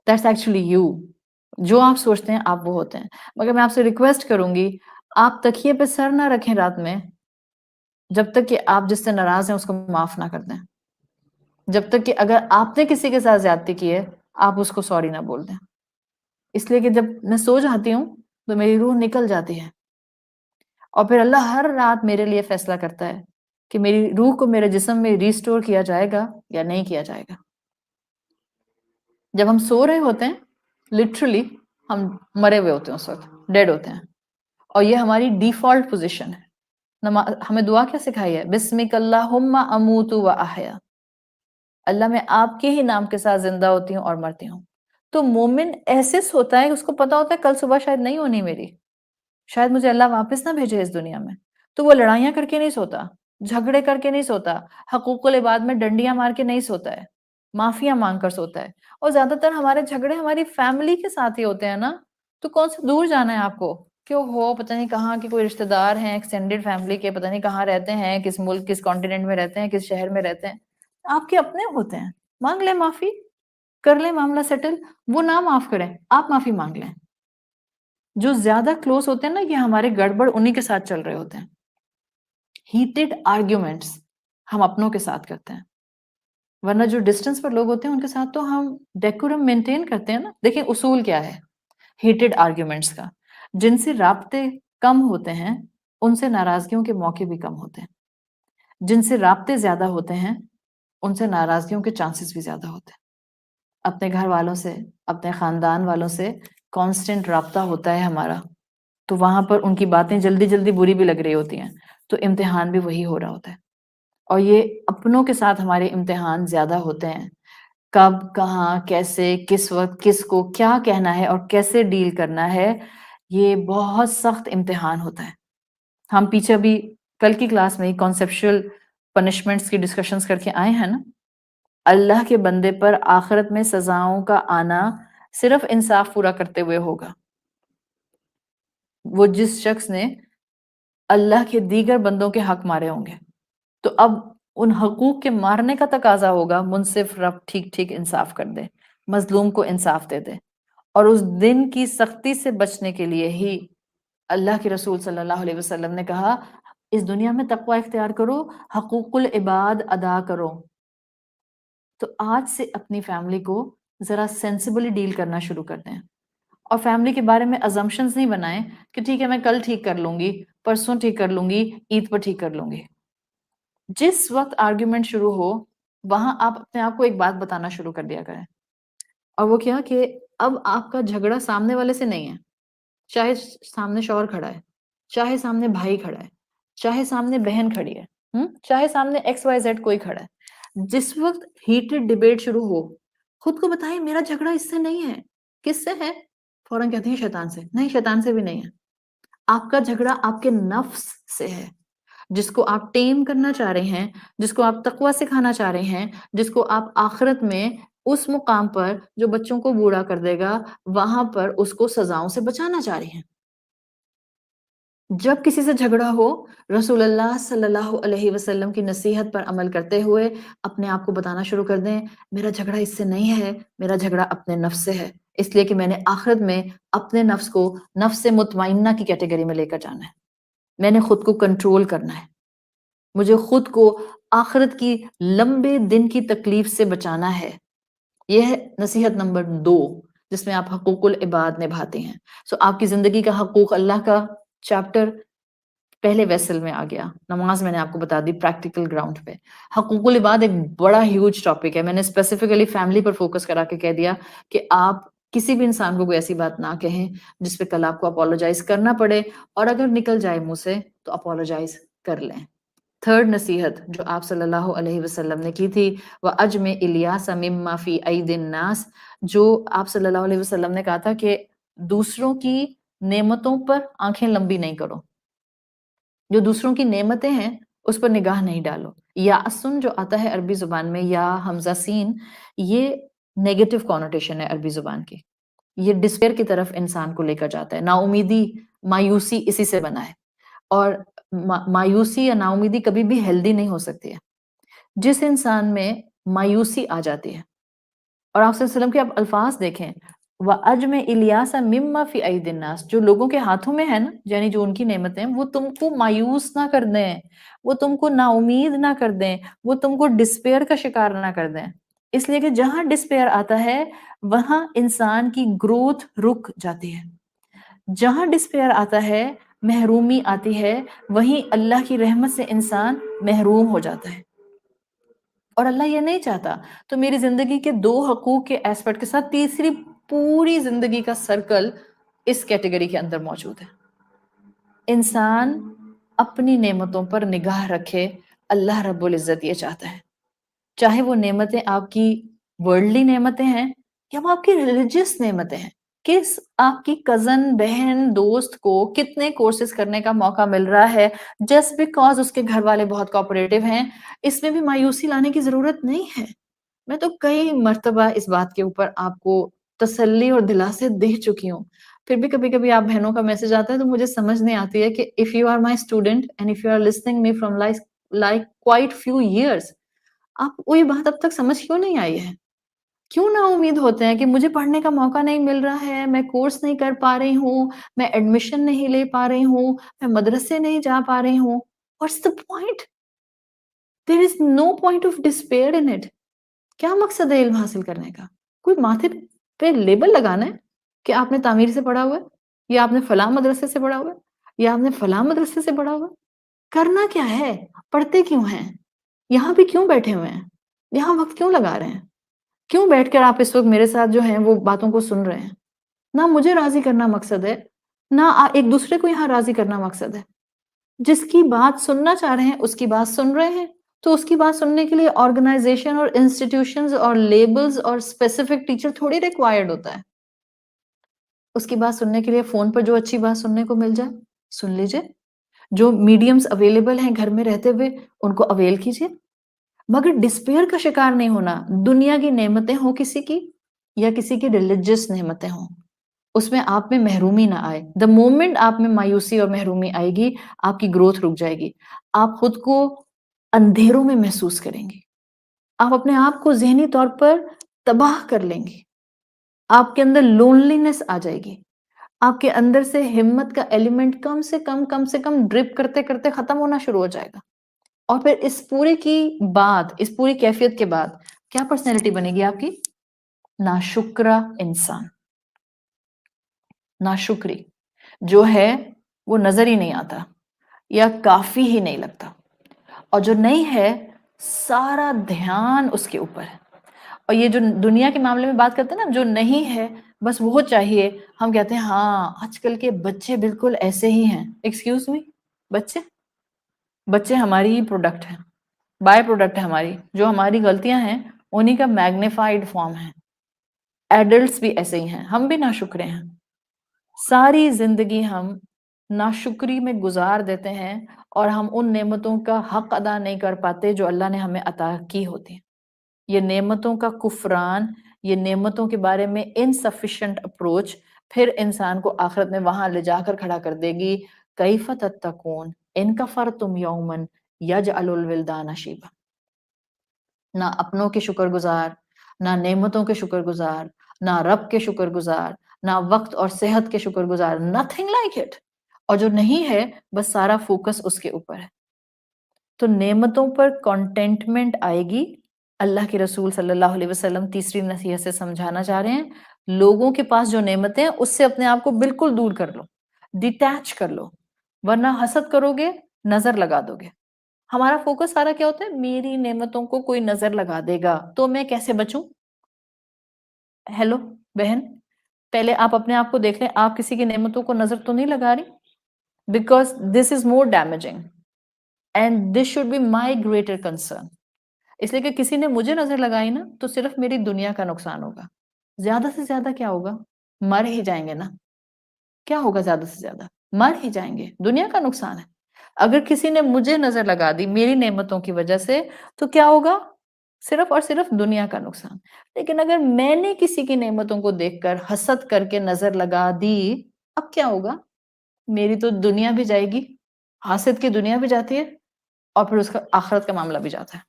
A: That's actually you. جو آپ سوچتے ہیں آپ وہ ہوتے ہیں. مگر میں آپ سے ریکویسٹ کروں گی، آپ تکیے پہ سر نہ رکھیں رات میں جب تک کہ آپ جس سے ناراض ہیں اس کو معاف نہ کر دیں. جب تک کہ اگر آپ نے کسی کے ساتھ زیادتی کی ہے آپ اس کو سوری نہ بول دیں. اس لیے کہ جب میں سو جاتی ہوں تو میری روح نکل جاتی ہے، اور پھر اللہ ہر رات میرے لیے فیصلہ کرتا ہے کہ میری روح کو میرے جسم میں ریسٹور کیا جائے گا یا نہیں کیا جائے گا. جب ہم سو رہے ہوتے ہیں لٹرلی ہم مرے ہوئے ہوتے ہیں، اس وقت ڈیڈ ہوتے ہیں، اور یہ ہماری ڈیفالٹ پوزیشن ہے. ہمیں دعا کیا سکھائی ہے؟ بسمک اللہم اموت و احیا، اللہ میں آپ کے ہی نام کے ساتھ زندہ ہوتی ہوں اور مرتی ہوں. تو مومن ایسے سوتا ہے، اس کو پتا ہوتا ہے کل صبح شاید نہیں ہونی میری، شاید مجھے اللہ واپس نہ بھیجے اس دنیا میں. تو وہ لڑائیاں کر کے نہیں سوتا، جھگڑے کر کے نہیں سوتا، حقوق العباد میں ڈنڈیاں مار کے نہیں سوتا ہے، معافیاں مانگ کر سوتا ہے. اور زیادہ تر ہمارے جھگڑے ہماری فیملی کے ساتھ ہی ہوتے ہیں نا. تو کون سے دور جانا ہے آپ کو، کیوں ہو پتہ نہیں کہاں کے کوئی رشتہ دار ہیں ایکسٹینڈیڈ فیملی کے، پتہ نہیں کہاں رہتے ہیں، کس ملک کس کانٹیننٹ میں رہتے ہیں، کس شہر میں رہتے ہیں، آپ کے اپنے ہوتے ہیں. مانگ لیں معافی، کر لیں معاملہ سیٹل. وہ نہ معاف کریں، آپ معافی مانگ لیں. جو زیادہ کلوز ہوتے ہیں نا، یہ ہمارے گڑبڑ انہی کے ساتھ چل رہے ہوتے ہیں. ہیٹڈ آرگیومنٹس ہم اپنوں کے ساتھ کرتے ہیں، ورنہ جو ڈسٹنس پر لوگ ہوتے ہیں ان کے ساتھ تو ہم ڈیکورم مینٹین کرتے ہیں نا. دیکھیں اصول کیا ہے ہیٹڈ آرگیومنٹس کا، جن سے رابطے کم ہوتے ہیں ان سے ناراضگیوں کے موقع بھی کم ہوتے ہیں. جن سے رابطے زیادہ ہوتے ہیں ان سے ناراضگیوں کے چانسز بھی زیادہ ہوتے ہیں. اپنے گھر والوں سے، اپنے خاندان والوں سے کانسٹنٹ رابطہ ہوتا ہے ہمارا، تو وہاں پر ان کی باتیں جلدی جلدی بری بھی لگ رہی ہوتی ہیں، تو امتحان بھی وہی ہو رہا ہوتا ہے. اور یہ اپنوں کے ساتھ ہمارے امتحان زیادہ ہوتے ہیں. کب کہاں کیسے کس وقت کس کو کیا کہنا ہے اور کیسے ڈیل کرنا ہے، یہ بہت سخت امتحان ہوتا ہے. ہم پیچھے بھی کل کی کلاس میں کانسیپشل پنشمنٹس کی ڈسکشنز کر کے آئے ہیں نا. اللہ کے بندے پر آخرت میں سزاؤں کا آنا صرف انصاف پورا کرتے ہوئے ہوگا. وہ جس شخص نے اللہ کے دیگر بندوں کے حق مارے ہوں گے، تو اب ان حقوق کے مارنے کا تقاضا ہوگا منصف رب ٹھیک ٹھیک انصاف کر دے، مظلوم کو انصاف دے دے. اور اس دن کی سختی سے بچنے کے لیے ہی اللہ کے رسول صلی اللہ علیہ وسلم نے کہا اس دنیا میں تقوی اختیار کرو، حقوق العباد ادا کرو. تو آج سے اپنی فیملی کو ذرا سینسیبلی ڈیل کرنا شروع کر دیں، اور فیملی کے بارے میں ازمپشنز نہیں بنائیں کہ ٹھیک ہے میں کل ٹھیک کر لوں گی، پرسوں ٹھیک کر لوں گی، عید پر ٹھیک کر لوں گی. جس وقت آرگیومنٹ شروع ہو وہاں آپ اپنے آپ کو ایک بات بتانا شروع کر دیا کریں، اور وہ کیا کہ اب آپ کا جھگڑا سامنے والے سے نہیں ہے، چاہے سامنے شوہر کھڑا ہے، چاہے سامنے بھائی کھڑا ہے، چاہے سامنے بہن کھڑی ہے، چاہے سامنے ایکس وائی زیڈ کوئی کھڑا ہے. جس وقت ہیٹڈ ڈیبیٹ شروع ہو خود کو بتائیں میرا جھگڑا اس سے نہیں ہے. کس سے ہے؟ فوراً کہتے ہیں شیطان سے. نہیں، شیطان سے بھی نہیں ہے. آپ کا جھگڑا آپ کے نفس سے ہے، جس کو آپ ٹیم کرنا چاہ رہے ہیں، جس کو آپ تقوی سکھانا چاہ رہے ہیں، جس کو آپ آخرت میں اس مقام پر جو بچوں کو بوڑھا کر دے گا وہاں پر اس کو سزاؤں سے بچانا چاہ رہے ہیں. جب کسی سے جھگڑا ہو، رسول اللہ صلی اللہ علیہ وسلم کی نصیحت پر عمل کرتے ہوئے اپنے آپ کو بتانا شروع کر دیں، میرا جھگڑا اس سے نہیں ہے، میرا جھگڑا اپنے نفس سے ہے، اس لیے کہ میں نے آخرت میں اپنے نفس کو نفس مطمئنہ کی کیٹیگری میں لے کر جانا ہے، میں نے خود کو کنٹرول کرنا ہے، مجھے خود کو آخرت کی لمبے دن کی تکلیف سے بچانا ہے۔ یہ ہے نصیحت نمبر 2 جس میں آپ حقوق العباد نبھاتے ہیں۔ سو آپ کی زندگی کا حقوق اللہ کا چیپٹر پہلے ویسل میں آ گیا، نماز میں نے آپ کو بتا دی پریکٹیکل گراؤنڈ پہ۔ حقوق العباد ایک بڑا ہیوج ٹاپک ہے، میں نے اسپیسیفکلی فیملی پر فوکس کرا کے کہہ دیا کہ آپ کسی بھی انسان کو کوئی ایسی بات نہ کہیں جس پہ کل آپ کو اپولوجائز کرنا پڑے، اور اگر نکل جائے منہ سے تو اپولوجائز کر لیں۔ تھرڈ نصیحت جو آپ صلی اللہ علیہ وسلم نے کی تھی، وَأَجْمِعْ إِلْيَاسَ مِمَّا فِي أَيْدِي النَّاسِ، جو آپ صلی اللہ علیہ وسلم نے کہا تھا کہ دوسروں کی نعمتوں پر آنکھیں لمبی نہیں کرو، جو دوسروں کی نعمتیں ہیں اس پر نگاہ نہیں ڈالو۔ یا اسن جو آتا ہے عربی زبان میں، یا حمزہ سین، یہ نیگیٹو کونوٹیشن ہے عربی زبان کی، یہ ڈسپیئر کی طرف انسان کو لے کر جاتا ہے، نا امیدی، مایوسی اسی سے بنا ہے، اور مایوسی یا نا امیدی کبھی بھی ہیلدی نہیں ہو سکتی ہے۔ جس انسان میں مایوسی آ جاتی ہے، اور آپ صلی اللہ علیہ وسلم کے آپ الفاظ دیکھیں، وَأَجْمِعْ إِلْيَاسَ مِمَّا فِي أَيْدِي النَّاسِ، جو لوگوں کے ہاتھوں میں ہے نا، یعنی جو ان کی نعمتیں ہیں، وہ تم کو مایوس نہ کر دیں، وہ تم کو نا امید نہ کر دیں، وہ تم کو ڈسپیئر کا شکار نہ کر دیں۔ اس لیے کہ جہاں ڈسپیئر آتا ہے وہاں انسان کی گروتھ رک جاتی ہے، جہاں ڈسپیئر آتا ہے، محرومی آتی ہے، وہیں اللہ کی رحمت سے انسان محروم ہو جاتا ہے، اور اللہ یہ نہیں چاہتا۔ تو میری زندگی کے 2 حقوق کے ایسپیکٹ کے ساتھ تیسری پوری زندگی کا سرکل اس کیٹیگری کے اندر موجود ہے۔ انسان اپنی نعمتوں پر نگاہ رکھے، اللہ رب العزت یہ چاہتا ہے، چاہے وہ نعمتیں آپ کی ورلڈلی نعمتیں ہیں یا وہ آپ کی ریلیجیس نعمتیں ہیں۔ کس آپ کی کزن، بہن، دوست کو کتنے کورسز کرنے کا موقع مل رہا ہے جسٹ بیکاز اس کے گھر والے بہت کوآپریٹو ہیں، اس میں بھی مایوسی لانے کی ضرورت نہیں ہے۔ میں تو کئی مرتبہ اس بات کے اوپر آپ کو تسلی اور دلاسے دے چکی ہوں، پھر بھی کبھی کبھی آپ بہنوں کا میسج آتا ہے تو مجھے سمجھ نہیں آتی ہے کہ if you are my student and if you are listening me from like quite few years، آپ کو یہ بات اب تک سمجھ کیوں نہیں آئی ہے؟ کیوں نا امید ہوتے ہیں کہ مجھے پڑھنے کا موقع نہیں مل رہا ہے، میں کورس نہیں کر پا رہی ہوں، میں ایڈمیشن نہیں لے پا رہی ہوں، میں مدرسے نہیں جا پا رہی ہوں۔ What's the point? There is no point of despair in it۔ کیا مقصد ہے علم حاصل کرنے کا؟ کوئی ماتھے پہ لیبل لگانا ہے کہ آپ نے تعمیر سے پڑھا ہوا ہے، یا آپ نے فلاں مدرسے سے پڑھا ہوا ہے، یا آپ نے فلاں مدرسے سے پڑھا ہوا ہے۔ کرنا کیا ہے؟ پڑھتے کیوں ہیں؟ یہاں بھی کیوں بیٹھے ہوئے ہیں؟ یہاں وقت کیوں لگا رہے ہیں؟ کیوں بیٹھ کر آپ اس وقت میرے ساتھ جو ہیں وہ باتوں کو سن رہے ہیں؟ نہ مجھے راضی کرنا مقصد ہے، نہ ایک دوسرے کو یہاں راضی کرنا مقصد ہے۔ جس کی بات سننا چاہ رہے ہیں اس کی بات سن رہے ہیں، تو اس کی بات سننے کے لیے آرگنائزیشن اور انسٹیٹیوشنز اور لیبلز اور اسپیسیفک ٹیچر تھوڑی ریکوائرڈ ہوتا ہے۔ اس کی بات سننے کے لیے فون پر جو اچھی بات سننے کو مل جائے سن لیجئے، جو میڈیمز اویلیبل ہیں گھر میں رہتے ہوئے ان کو اویل کیجئے، مگر ڈسپیئر کا شکار نہیں ہونا۔ دنیا کی نعمتیں ہوں کسی کی یا کسی کی ریلیجس نعمتیں ہوں، اس میں آپ میں محرومی نہ آئے۔ دا مومنٹ آپ میں مایوسی اور محرومی آئے گی، آپ کی گروتھ رک جائے گی، آپ خود کو اندھیروں میں محسوس کریں گے، آپ اپنے آپ کو ذہنی طور پر تباہ کر لیں گے، آپ کے اندر لونلینس آ جائے گی، آپ کے اندر سے ہمت کا ایلیمنٹ کم سے کم ڈرپ کرتے کرتے ختم ہونا شروع ہو جائے گا، اور پھر اس پورے کی بعد، اس پوری کیفیت کے بعد کیا پرسنالٹی بنے گی آپ کی؟ ناشکرا انسان، ناشکری جو ہے وہ نظر ہی نہیں آتا یا کافی ہی نہیں لگتا، اور جو نہیں ہے سارا دھیان اس کے اوپر ہے۔ اور یہ جو دنیا کے معاملے میں بات کرتے ہیں نا، جو نہیں ہے بس وہ چاہیے، ہم کہتے ہیں ہاں آج کل کے بچے بالکل ایسے ہی ہیں۔ ایکسکیوز می، بچے ہماری ہی پروڈکٹ ہیں، بائی پروڈکٹ ہے ہماری، جو ہماری غلطیاں ہیں انہی کا میگنیفائڈ فارم ہے۔ ایڈلٹس بھی ایسے ہی ہیں، ہم بھی ناشکرے ہیں، ساری زندگی ہم ناشکری میں گزار دیتے ہیں، اور ہم ان نعمتوں کا حق ادا نہیں کر پاتے جو اللہ نے ہمیں عطا کی ہوتی ہیں۔ یہ نعمتوں کا کفران، یہ نعمتوں کے بارے میں انسفیشینٹ اپروچ پھر انسان کو آخرت میں وہاں لے جا کر کھڑا کر دے گی کیف تتقون ان کفرتم یوما یجعل الولدان شیبا. نہ اپنوں کے شکر گزار، نہ نعمتوں کے شکر گزار، نہ رب کے شکر گزار، نہ وقت اور صحت کے شکر گزار، nothing like it. اور جو نہیں ہے بس سارا فوکس اس کے اوپر ہے. تو نعمتوں پر کانٹینٹمنٹ آئے گی. اللہ کے رسول صلی اللہ علیہ وسلم تیسری نصیحت سے سمجھانا چاہ رہے ہیں، لوگوں کے پاس جو نعمتیں ہیں اس سے اپنے آپ کو بالکل دور کر لو، ڈیٹیچ کر لو، ورنہ حسد کرو گے، نظر لگا دو گے. ہمارا فوکس سارا کیا ہوتا ہے؟ میری نعمتوں کو کوئی نظر لگا دے گا تو میں کیسے بچوں. ہیلو بہن، پہلے آپ اپنے آپ کو دیکھ لیں، آپ کسی کی نعمتوں کو نظر تو نہیں لگا رہی؟ Because this is more damaging and this should be my greater concern. اس لیے کہ کسی نے مجھے نظر لگائی نا تو صرف میری دنیا کا نقصان ہوگا. زیادہ سے زیادہ کیا ہوگا؟ مر ہی جائیں گے نا. کیا ہوگا زیادہ سے زیادہ؟ مر ہی جائیں گے. دنیا کا نقصان ہے. اگر کسی نے مجھے نظر لگا دی میری نعمتوں کی وجہ سے تو کیا ہوگا؟ صرف اور صرف دنیا کا نقصان. لیکن اگر میں نے کسی کی نعمتوں کو دیکھ کر حسد کر کے نظر لگا دی، اب کیا ہوگا؟ میری تو دنیا بھی جائے گی، حاسد کی دنیا بھی جاتی ہے، اور پھر اس کا آخرت کا معاملہ بھی جاتا ہے.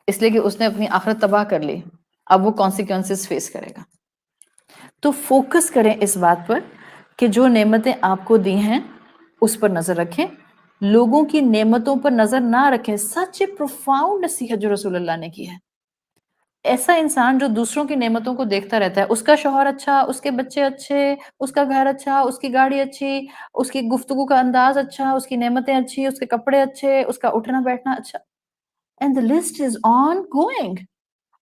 A: اس لیے کہ اس نے اپنی آخرت تباہ کر لی، اب وہ کانسیکوینسز فیس کرے گا. تو فوکس کریں اس بات پر کہ جو نعمتیں آپ کو دی ہیں اس پر نظر رکھیں، لوگوں کی نعمتوں پر نظر نہ رکھیں. سچ اے پروفاؤنڈ نصیحت جو رسول اللہ نے کی ہے. ایسا انسان جو دوسروں کی نعمتوں کو دیکھتا رہتا ہے، اس کا شوہر اچھا، اس کے بچے اچھے، اس کا گھر اچھا، اس کی گاڑی اچھی، اس کی گفتگو کا انداز اچھا، اس کی نعمتیں اچھی، اس کے کپڑے اچھے، اس کا اٹھنا بیٹھنا اچھا، and the list is on going.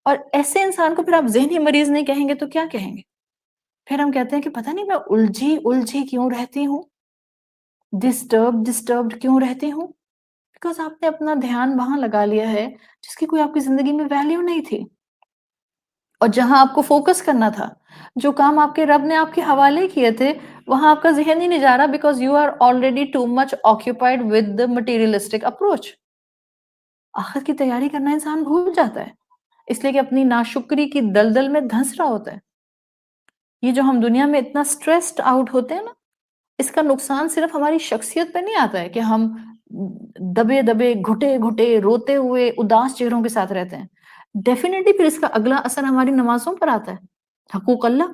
A: اور ایسے انسان کو پھر آپ ذہنی مریض نہیں کہیں گے تو کیا کہیں گے؟ پھر ہم کہتے ہیں کہ پتہ نہیں میں الجھی کیوں رہتی ہوں، ڈسٹربڈ کیوں رہتی ہوں. بیکاز آپ نے اپنا دھیان وہاں لگا لیا ہے جس کی کوئی آپ کی زندگی میں ویلیو نہیں تھی. اور جہاں آپ کو فوکس کرنا تھا، جو کام آپ کے رب نے آپ کے حوالے کیے تھے، وہاں آپ کا ذہن ہی نہیں جا رہا because you are already too much occupied with the materialistic approach. آخرت کی تیاری کرنا انسان بھول جاتا ہے، اس لیے کہ اپنی ناشکری کی دلدل میں دھنس رہا ہوتا ہے. یہ جو ہم دنیا میں اتنا سٹریسڈ آؤٹ ہوتے ہیں نا، اس کا نقصان صرف ہماری شخصیت پہ نہیں آتا ہے کہ ہم دبے دبے گھٹے گھٹے روتے ہوئے اداس چہروں کے ساتھ رہتے ہیں. ڈیفینیٹلی پھر اس کا اگلا اثر ہماری نمازوں پر آتا ہے، حقوق اللہ.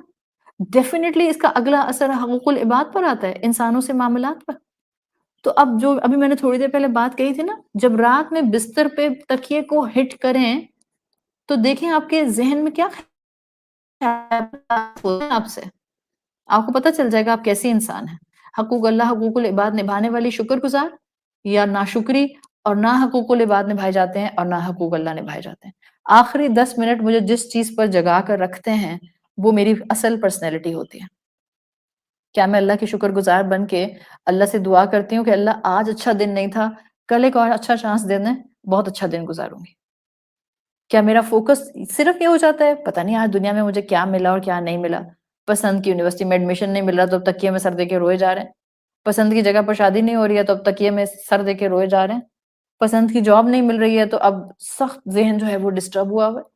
A: ڈیفینیٹلی اس کا اگلا اثر حقوق العباد پر آتا ہے، انسانوں سے معاملات پر. تو اب جو ابھی میں نے تھوڑی دیر پہلے بات کہی تھی نا، جب رات میں بستر پہ تکیے کو ہٹ کریں تو دیکھیں آپ کے ذہن میں کیا خیالات ہوتے ہیں آپ سے. آپ کو پتہ چل جائے گا آپ کیسی انسان ہیں. حقوق اللہ، حقوق العباد نبھانے والی شکر گزار، یا ناشکری اور نہ حقوق العباد نبھائے جاتے ہیں اور نہ حقوق اللہ نبھائے جاتے ہیں. آخری 10 منٹ مجھے جس چیز پر جگا کر رکھتے ہیں وہ میری اصل پرسنالٹی ہوتی ہے. کیا میں اللہ کی شکر گزار بن کے اللہ سے دعا کرتی ہوں کہ اللہ آج اچھا دن نہیں تھا، کل ایک اور اچھا چانس دے دیں، بہت اچھا دن گزاروں گی. کیا میرا فوکس صرف یہ ہو جاتا ہے پتہ نہیں آج دنیا میں مجھے کیا ملا اور کیا نہیں ملا؟ پسند کی یونیورسٹی میں ایڈمیشن نہیں مل رہا تو اب تکیے میں سر دے کے روئے جا رہے ہیں. پسند کی جگہ پر شادی نہیں ہو رہی ہے تو اب تکیے میں سر دے کے روئے جا رہے ہیں. پسند کی جاب نہیں مل رہی ہے تو اب سخت ذہن جو ہے وہ ڈسٹرب ہوا ہوا ہے.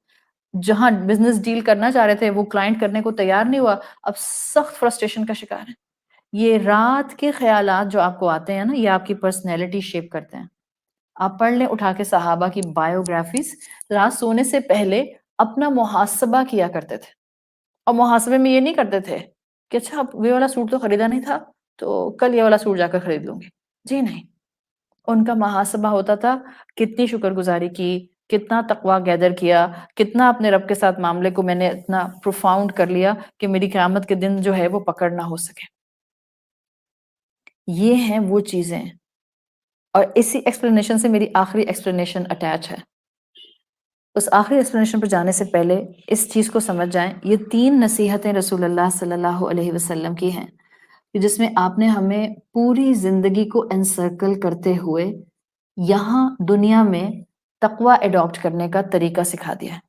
A: جہاں بزنس ڈیل کرنا چاہ رہے تھے وہ کلائنٹ کرنے کو تیار نہیں ہوا، اب سخت فرسٹریشن کا شکار ہے. یہ رات کے خیالات جو آپ کو آتے ہیں نا، یہ آپ کی پرسنالٹی شیپ کرتے ہیں. آپ پڑھ لیں اٹھا کے صحابہ کی بایوگرافیز، رات سونے سے پہلے اپنا محاسبہ کیا کرتے تھے. اور محاسبے میں یہ نہیں کرتے تھے کہ اچھا یہ والا سوٹ تو خریدا نہیں تھا تو کل یہ والا سوٹ جا کر خرید لوں گی. جی نہیں، ان کا محاسبہ ہوتا تھا کتنی شکر گزاری کی، کتنا تقویٰ گیدر کیا، کتنا اپنے رب کے ساتھ معاملے کو میں نے اتنا پروفاؤنڈ کر لیا کہ میری قیامت کے دن جو ہے وہ پکڑ نہ ہو سکے. یہ ہیں وہ چیزیں. اور اسی ایکسپلینیشن سے میری آخری ایکسپلینیشن اٹیچ ہے. اس آخری ایکسپلینیشن پر جانے سے پہلے اس چیز کو سمجھ جائیں، یہ 3 نصیحتیں رسول اللہ صلی اللہ علیہ وسلم کی ہیں جس میں آپ نے ہمیں پوری زندگی کو انسرکل کرتے ہوئے یہاں دنیا میں تقوی ایڈاپٹ کرنے کا طریقہ سکھا دیا ہے.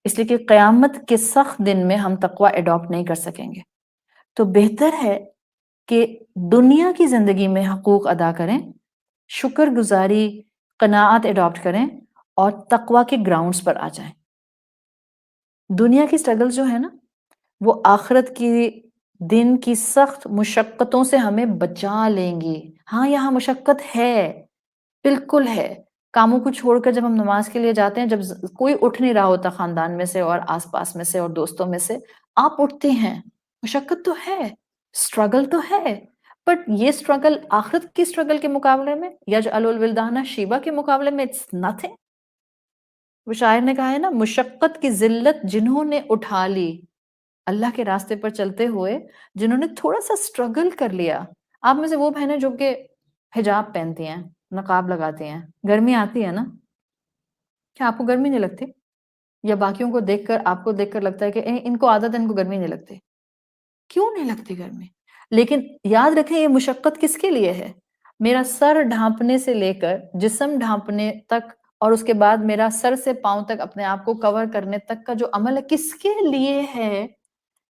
A: اس لیے کہ قیامت کے سخت دن میں ہم تقوی ایڈاپٹ نہیں کر سکیں گے. تو بہتر ہے کہ دنیا کی زندگی میں حقوق ادا کریں، شکر گزاری، قناعت ایڈاپٹ کریں اور تقوی کے گراؤنڈز پر آ جائیں. دنیا کی سٹرگل جو ہے نا وہ آخرت کی دن کی سخت مشقتوں سے ہمیں بچا لیں گی. ہاں یہاں مشقت ہے، بالکل ہے. کاموں کو چھوڑ کر جب ہم نماز کے لیے جاتے ہیں، جب کوئی اٹھ نہیں رہا ہوتا خاندان میں سے اور آس پاس میں سے اور دوستوں میں سے، آپ اٹھتے ہیں. مشقت تو ہے، اسٹرگل تو ہے، بٹ یہ اسٹرگل آخرت کی اسٹرگل کے مقابلے میں، یجعل الولدان شیبہ کے مقابلے میں اٹس نتھنگ. وہ شاعر نے کہا ہے نا، مشقت کی ذلت جنہوں نے اٹھا لی، اللہ کے راستے پر چلتے ہوئے جنہوں نے تھوڑا سا اسٹرگل کر لیا. آپ میں سے وہ بہنیں جو کہ حجاب پہنتی ہیں، نقاب لگاتی ہیں، گرمی آتی ہے نا، کیا آپ کو گرمی نہیں لگتی؟ یا باقیوں کو دیکھ کر آپ کو دیکھ کر لگتا ہے کہ ان کو عادت ہے، ان کو گرمی نہیں لگتی؟ کیوں نہیں لگتی گرمی؟ لیکن یاد رکھیں یہ مشقت کس کے لیے ہے؟ میرا سر ڈھانپنے سے لے کر جسم ڈھانپنے تک، اور اس کے بعد میرا سر سے پاؤں تک اپنے آپ کو کور کرنے تک کا جو عمل ہے، کس کے لیے ہے؟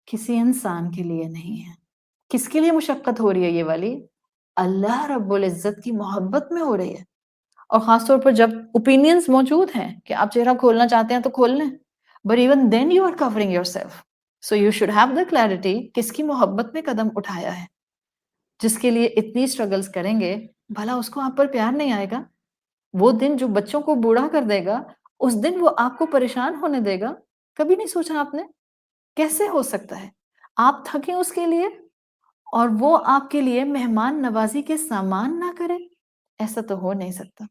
A: کسی انسان کے لیے نہیں ہے. کس کے لیے مشقت ہو رہی ہے یہ والی؟ اللہ رب العزت کی محبت میں ہو رہی ہے. اور خاص طور پر جب اوپینینز موجود ہیں کہ آپ چہرہ کھولنا چاہتے ہیں تو کھول لیں، but even then you are covering yourself. So you should have the clarity کس کی محبت میں قدم اٹھایا ہے. جس کے لیے اتنی اسٹرگلز کریں گے، بھلا اس کو آپ پر پیار نہیں آئے گا؟ وہ دن جو بچوں کو بوڑھا کر دے گا، اس دن وہ آپ کو پریشان ہونے دے گا؟ کبھی نہیں سوچا آپ نے؟ کیسے ہو سکتا ہے آپ تھکیں اس کے لیے اور وہ آپ کے لیے مہمان نوازی کے سامان نہ کرے؟ ایسا تو ہو نہیں سکتا.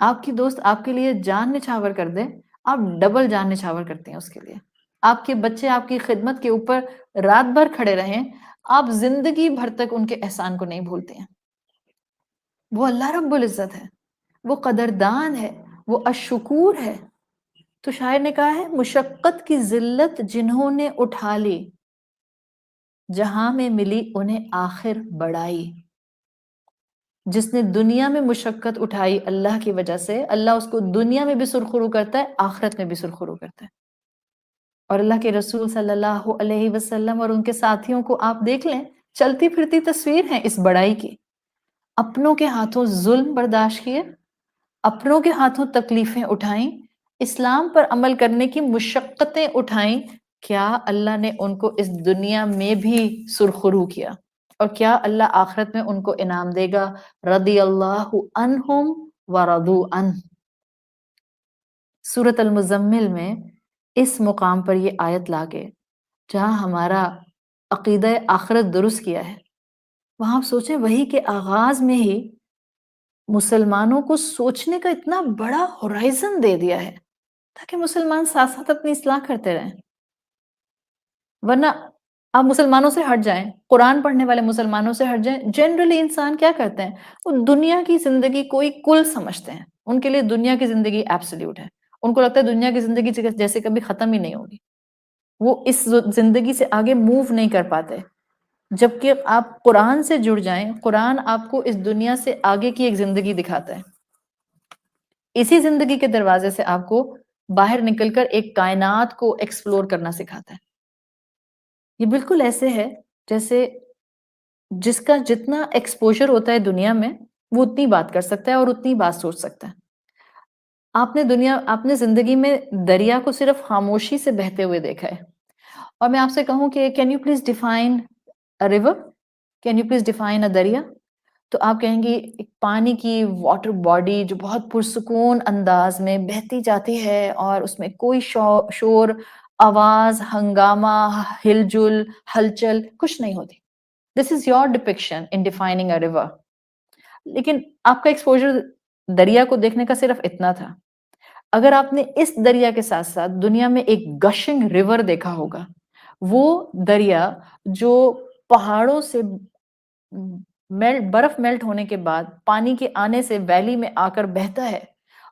A: آپ کی دوست آپ کے لیے جان نچھاور کر دے، آپ ڈبل جان نچھاور کرتے ہیں اس کے لیے. آپ کے بچے آپ کی خدمت کے اوپر رات بھر کھڑے رہیں، آپ زندگی بھر تک ان کے احسان کو نہیں بھولتے ہیں. وہ اللہ رب العزت ہے، وہ قدردان ہے، وہ الشکور ہے. تو شاعر نے کہا ہے، مشقت کی ذلت جنہوں نے اٹھا لی، جہاں میں ملی انہیں آخر بڑائی. جس نے دنیا میں مشقت اٹھائی اللہ کی وجہ سے، اللہ اس کو دنیا میں بھی سرخرو کرتا ہے، آخرت میں بھی سرخرو کرتا ہے. اور اللہ کے رسول صلی اللہ علیہ وسلم اور ان کے ساتھیوں کو آپ دیکھ لیں، چلتی پھرتی تصویر ہیں اس بڑائی کی. اپنوں کے ہاتھوں ظلم برداشت کیے، اپنوں کے ہاتھوں تکلیفیں اٹھائیں، اسلام پر عمل کرنے کی مشقتیں اٹھائیں. کیا اللہ نے ان کو اس دنیا میں بھی سرخرو کیا؟ اور کیا اللہ آخرت میں ان کو انعام دے گا؟ رضی اللہ عنہم ورضوا عنہ. سورۃ المزمل میں اس مقام پر یہ آیت لاگے جہاں ہمارا عقیدہ آخرت درست کیا ہے، وہاں آپ سوچیں وحی کے آغاز میں ہی مسلمانوں کو سوچنے کا اتنا بڑا ہورائزن دے دیا ہے تاکہ مسلمان ساتھ ساتھ اپنی اصلاح کرتے رہیں. ورنہ آپ مسلمانوں سے ہٹ جائیں، قرآن پڑھنے والے مسلمانوں سے ہٹ جائیں، جنرلی انسان کیا کرتے ہیں؟ وہ دنیا کی زندگی کوئی کل سمجھتے ہیں. ان کے لیے دنیا کی زندگی ایبسلیوٹ ہے. ان کو لگتا ہے دنیا کی زندگی جیسے کبھی ختم ہی نہیں ہوگی. وہ اس زندگی سے آگے موو نہیں کر پاتے. جبکہ آپ قرآن سے جڑ جائیں، قرآن آپ کو اس دنیا سے آگے کی ایک زندگی دکھاتا ہے. اسی زندگی کے دروازے سے آپ کو باہر نکل کر ایک کائنات کو ایکسپلور کرنا سکھاتا ہے. یہ بالکل ایسے ہے جیسے جس کا جتنا ایکسپوجر ہوتا ہے دنیا میں، وہ اتنی بات کر سکتا ہے اور اتنی بات سوچ سکتا ہے. آپ نے زندگی میں دریا کو صرف خاموشی سے بہتے ہوئے دیکھا ہے. اور میں آپ سے کہوں کہ can you please define a river, can you please define a دریا؟ تو آپ کہیں گی ایک پانی کی واٹر باڈی جو بہت پرسکون انداز میں بہتی جاتی ہے اور اس میں کوئی شور، آواز، ہنگامہ، ہلجل، ہلچل کچھ نہیں ہوتی. This is your depiction in defining a river. لیکن آپ کا ایکسپوجر دریا کو دیکھنے کا صرف اتنا تھا. اگر آپ نے اس دریا کے ساتھ ساتھ دنیا میں ایک گشنگ ریور دیکھا ہوگا، وہ دریا جو پہاڑوں سے برف میلٹ ہونے کے بعد پانی کے آنے سے ویلی میں آ کر بہتا ہے،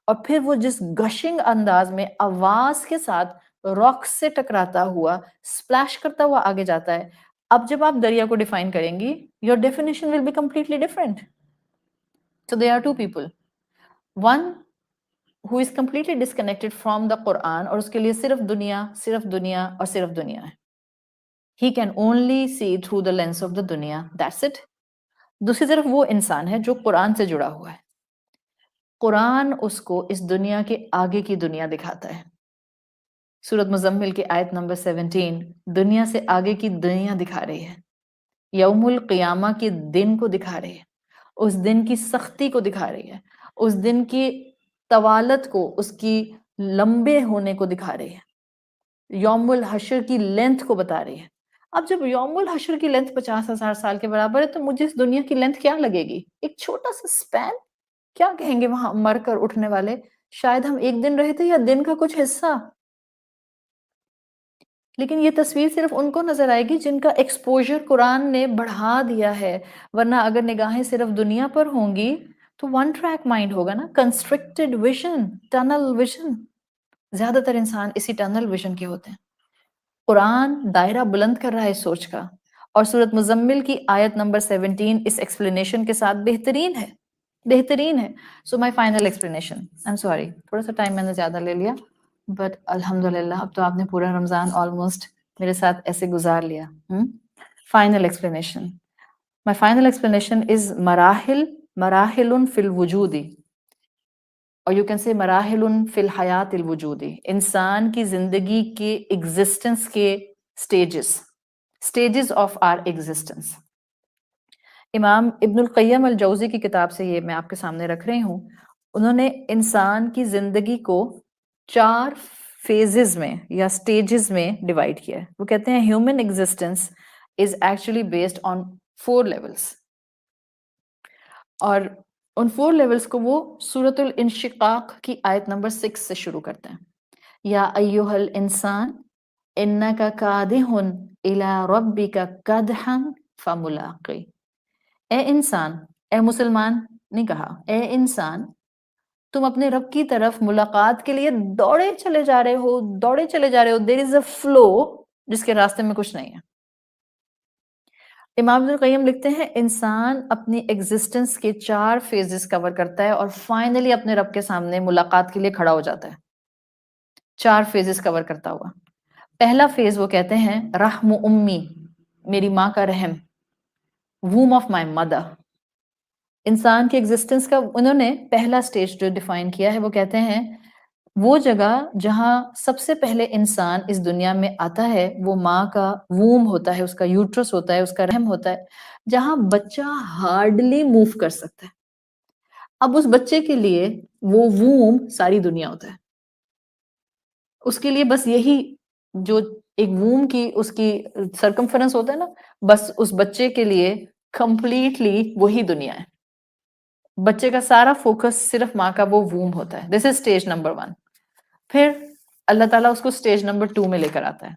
A: اور پھر وہ جس گشنگ انداز میں آواز کے ساتھ راکس سے ٹکراتا ہوا، سپلیش کرتا ہوا آگے جاتا ہے. اب جب آپ دریا کو ڈیفائن کریں گی، your definition will be completely different. So there are two people. One who is completely disconnected from the Quran اور اس کے لیے صرف دنیا، صرف دنیا اور صرف دنیا ہے. He can only see through the lens of the دنیا. That's it. دوسری طرف وہ انسان ہے جو قرآن سے جڑا ہوا ہے. قرآن اس کو اس دنیا کے آگے کی دنیا دکھاتا ہے. سورۃ مزمل کی آیت نمبر 17 دنیا سے آگے کی دنیا دکھا رہی ہے، یوم القیامہ کے دن کو دکھا رہی ہے، اس دن کی سختی کو دکھا رہی ہے، اس دن کی طوالت کو، اس کی لمبے ہونے کو دکھا رہی ہے، یوم الحشر کی لینتھ کو بتا رہی ہے۔ اب جب یوم الحشر کی لینتھ 50,000 سال کے برابر ہے تو مجھے اس دنیا کی لینتھ کیا لگے گی؟ ایک چھوٹا سا سپین، کیا کہیں گے وہاں مر کر اٹھنے والے؟ شاید ہم ایک دن رہے تھے یا دن کا کچھ حصہ۔ لیکن یہ تصویر صرف ان کو نظر آئے گی جن کا ایکسپوجر قرآن نے بڑھا دیا ہے، ورنہ اگر نگاہیں صرف دنیا پر ہوں گی تو ون ٹریک مائنڈ ہوگا نا، کنسٹرکٹڈ ویژن، ٹنل ویژن۔ زیادہ تر انسان اسی ٹنل ویژن کے ہوتے ہیں۔ قرآن دائرہ بلند کر رہا ہے اس سوچ کا، اور سورۃ مزمل کی آیت نمبر 17 اس ایکسپلینیشن کے ساتھ بہترین ہے، بہترین ہے۔ So my final explanation, I am sorry تھوڑا سا ٹائم میں نے زیادہ لے لیا، بٹ الحمدللہ اب تو آپ نے پورا رمضان آلموسٹ میرے ساتھ ایسے گزار لیا۔ Final explanation, my final explanation is مراحل فی الوجود، اور یو کین سے مراحل فی الحیات الوجودی، انسان کی زندگی کے ایگزسٹنس کے سٹیجز آف آر ایگزسٹنس۔ امام ابن القیم الجوزی کی کتاب سے یہ میں آپ کے سامنے رکھ رہی ہوں۔ انہوں نے انسان کی زندگی کو 4 فیزز میں یا سٹیجز میں ڈیوائڈ کیا ہے۔ وہ کہتے ہیں human existence is actually based on 4 levels, اور ان 4 لیولز کو وہ سورۃ الانشقاق کی آیت نمبر 6 سے شروع کرتے ہیں۔ یا ایھا الانسان انک کادح الی ربک کدحا فملاقی، اے انسان، اے مسلمان نہیں کہا، اے انسان تم اپنے رب کی طرف ملاقات کے لیے دوڑے چلے جا رہے ہو، دوڑے چلے جا رہے ہو۔ دیر از اے فلو جس کے راستے میں کچھ نہیں ہے۔ امام ابن القیم لکھتے ہیں انسان اپنی ایگزسٹنس کے 4 فیزز کور کرتا ہے اور فائنلی اپنے رب کے سامنے ملاقات کے لیے کھڑا ہو جاتا ہے، 4 فیزز کور کرتا ہوا۔ پہلا فیز وہ کہتے ہیں رحم امی، میری ماں کا رحم، ووم آف مائی مدر۔ انسان کی ایگزسٹنس کا انہوں نے پہلا سٹیج جو ڈیفائن کیا ہے، وہ کہتے ہیں وہ جگہ جہاں سب سے پہلے انسان اس دنیا میں آتا ہے وہ ماں کا ووم ہوتا ہے، اس کا یوٹرس ہوتا ہے، اس کا رحم ہوتا ہے، جہاں بچہ ہارڈلی موو کر سکتا ہے۔ اب اس بچے کے لیے وہ ووم ساری دنیا ہوتا ہے، اس کے لیے بس یہی جو ایک ووم کی اس کی سرکمفرنس ہوتا ہے نا، بس اس بچے کے لیے کمپلیٹلی وہی دنیا ہے۔ بچے کا سارا فوکس صرف ماں کا وہ ووم ہوتا ہے۔ دس از اسٹیج نمبر 1۔ پھر اللہ تعالیٰ اس کو اسٹیج نمبر 2 میں لے کر آتا ہے،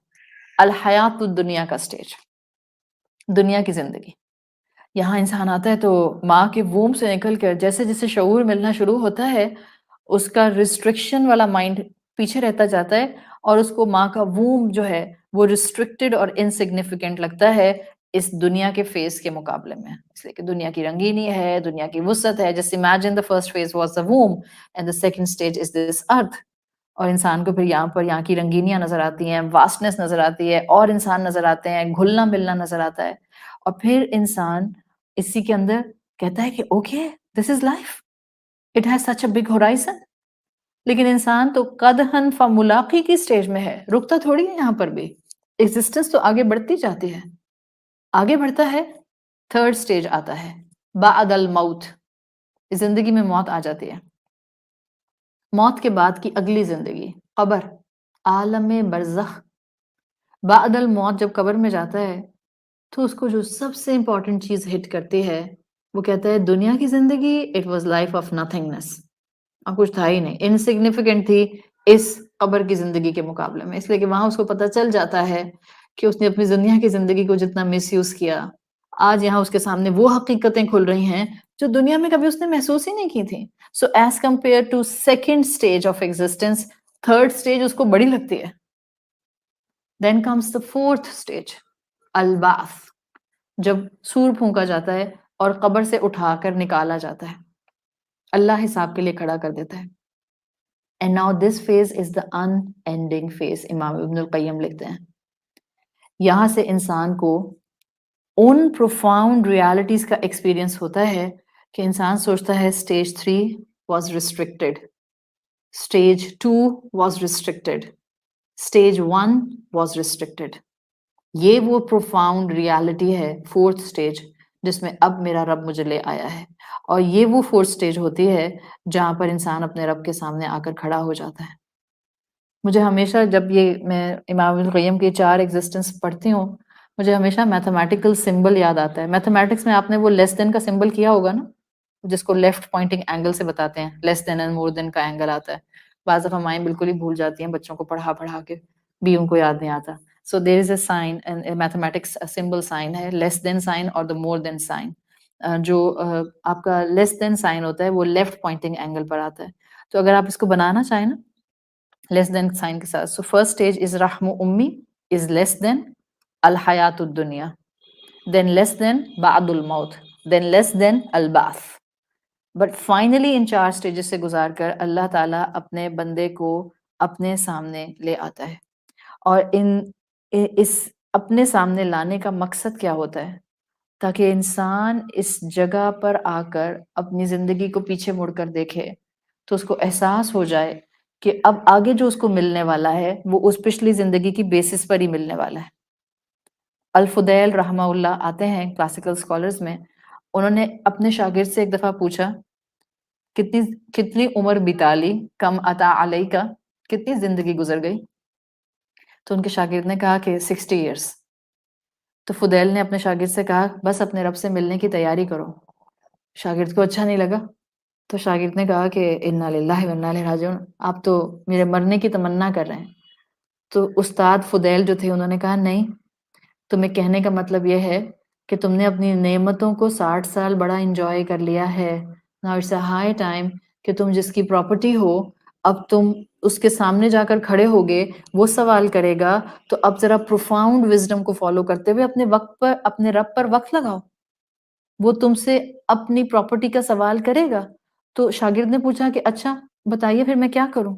A: الحیات الدنیا کا اسٹیج، دنیا کی زندگی۔ یہاں انسان آتا ہے تو ماں کے ووم سے نکل کر جیسے جیسے شعور ملنا شروع ہوتا ہے، اس کا ریسٹرکشن والا مائنڈ پیچھے رہتا جاتا ہے، اور اس کو ماں کا ووم جو ہے وہ ریسٹرکٹڈ اور انسگنیفیکنٹ لگتا ہے اس دنیا کے فیز کے مقابلے میں، اس لیے کہ دنیا کی رنگینی ہے، دنیا کی وسعت ہے۔ جیسے imagine the first phase was the womb and the second stage is this earth، اور انسان کو پھر یہاں کی رنگینیاں نظر آتی ہیں، واسٹنس نظر آتی ہے، اور انسان نظر آتے ہیں، گھلنا ملنا نظر آتا ہے، اور پھر انسان اسی کے اندر کہتا ہے کہ okay this is life, it has such a big horizon. لیکن انسان تو قدحن فملاقی کی سٹیج میں ہے، رکتا تھوڑی ہے یہاں پر بھی، ایگزسٹنس تو آگے بڑھتی جاتی ہے، آگے بڑھتا ہے۔ 3rd سٹیج آتا ہے بعد الموت، زندگی میں موت آ جاتی ہے۔ موت کے بعد کی اگلی زندگی قبر، عالم برزخ۔ بعد الموت جب قبر میں جاتا ہے تو اس کو جو سب سے امپورٹنٹ چیز ہٹ کرتی ہے وہ کہتا ہے دنیا کی زندگی اٹ واز لائف آف نتھنگنس، اب کچھ تھا ہی نہیں، انسگنیفیکنٹ تھی اس قبر کی زندگی کے مقابلے میں۔ اس لیے کہ وہاں اس کو پتہ چل جاتا ہے کہ اس نے اپنی دنیا کی زندگی کو جتنا مس یوز کیا، آج یہاں اس کے سامنے وہ حقیقتیں کھل رہی ہیں جو دنیا میں کبھی اس نے محسوس ہی نہیں کی تھیں۔ So as compare to 2nd stage of existence, 3rd stage اس کو بڑی لگتی ہے۔ Then comes the 4th stage البعث، جب سور پھونکا جاتا ہے اور قبر سے اٹھا کر نکالا جاتا ہے، اللہ حساب کے لیے کھڑا کر دیتا ہے۔ And now this phase is the unending phase، امام ابن القیم لکھتے ہیں۔ یہاں سے انسان کو ان پروفاؤنڈ ریالٹیز کا ایکسپیرئنس ہوتا ہے کہ انسان سوچتا ہے stage 3 was restricted، stage 2 was restricted، Stage 1 was restricted. یہ وہ profound reality ہے fourth stage جس میں اب میرا رب مجھے لے آیا ہے. اور یہ وہ fourth stage ہوتی ہے جہاں پر انسان اپنے رب کے سامنے آ کر کھڑا ہو جاتا ہے. مجھے ہمیشہ جب یہ میں امام القیم کی 4 ایگزسٹنس پڑھتی ہوں مجھے ہمیشہ میتھمیٹیکل سمبل یاد آتا ہے. میتھمیٹکس میں آپ نے وہ لیس دین کا سمبل کیا ہوگا نا, جس کو لیفٹ پوائنٹنگ اینگل سے بتاتے ہیں. لیس دین اینڈ مور دین کا اینگل آتا ہے. بعض دفعہ مائیں بالکل ہی بھول جاتی ہیں, بچوں کو پڑھا پڑھا کے بھی ان کو یاد نہیں آتا. سو دیر از اے سائن, میتھمیٹکس سمبل سائن ہے لیس دین سائن اور دا مور دین سائن. جو آپ کا لیس دین سائن ہوتا ہے وہ لیفٹ پوائنٹنگ اینگل پر آتا ہے. تو اگر آپ اس کو بنانا چاہیں نا لیس دین سائن کے ساتھ, سو فرسٹ اسٹیج از رحم امی از لیس دین الحیات الدنیا, then less than بعد الموت, then less than البعث. بٹ فائنلی ان 4 اسٹیجز سے گزار کر اللہ تعالیٰ اپنے بندے کو اپنے سامنے لے آتا ہے. اور اس اپنے سامنے لانے کا مقصد کیا ہوتا ہے؟ تاکہ انسان اس جگہ پر آ کر اپنی زندگی کو پیچھے مڑ کر دیکھے تو اس کو احساس ہو جائے کہ اب آگے جو اس کو ملنے والا ہے وہ اس پچھلی زندگی کی بیسس پر ہی ملنے والا ہے. الفدیل رحمہ اللہ آتے ہیں کلاسیکل اسکالرز میں, انہوں نے اپنے شاگرد سے ایک دفعہ پوچھا کتنی عمر بتالی کم عطا علیہ کا, کتنی زندگی گزر گئی؟ تو ان کے شاگرد نے کہا کہ 60 ایئرس. تو فدیل نے اپنے شاگرد سے کہا بس اپنے رب سے ملنے کی تیاری کرو. شاگرد کو اچھا نہیں لگا, تو شاگرد نے کہا کہ انا للہ و انا الیہ راجعون, آپ تو میرے مرنے کی تمنا کر رہے ہیں. تو استاد فدیل جو تھے انہوں نے کہا نہیں, تمہیں کہنے کا مطلب یہ ہے کہ تم نے اپنی نعمتوں کو 60 سال بڑا انجوائے کر لیا ہے. Now it's a high time کہ تم جس کی پراپرٹی ہو اب تم اس کے سامنے جا کر کھڑے ہوگے, وہ سوال کرے گا, تو اب ذرا پروفاؤنڈ وزڈم کو فالو کرتے ہوئے اپنے وقت پر اپنے رب پر وقت لگاؤ. وہ تم سے اپنی پراپرٹی کا سوال کرے گا. تو شاگرد نے پوچھا کہ اچھا بتائیے پھر میں کیا کروں؟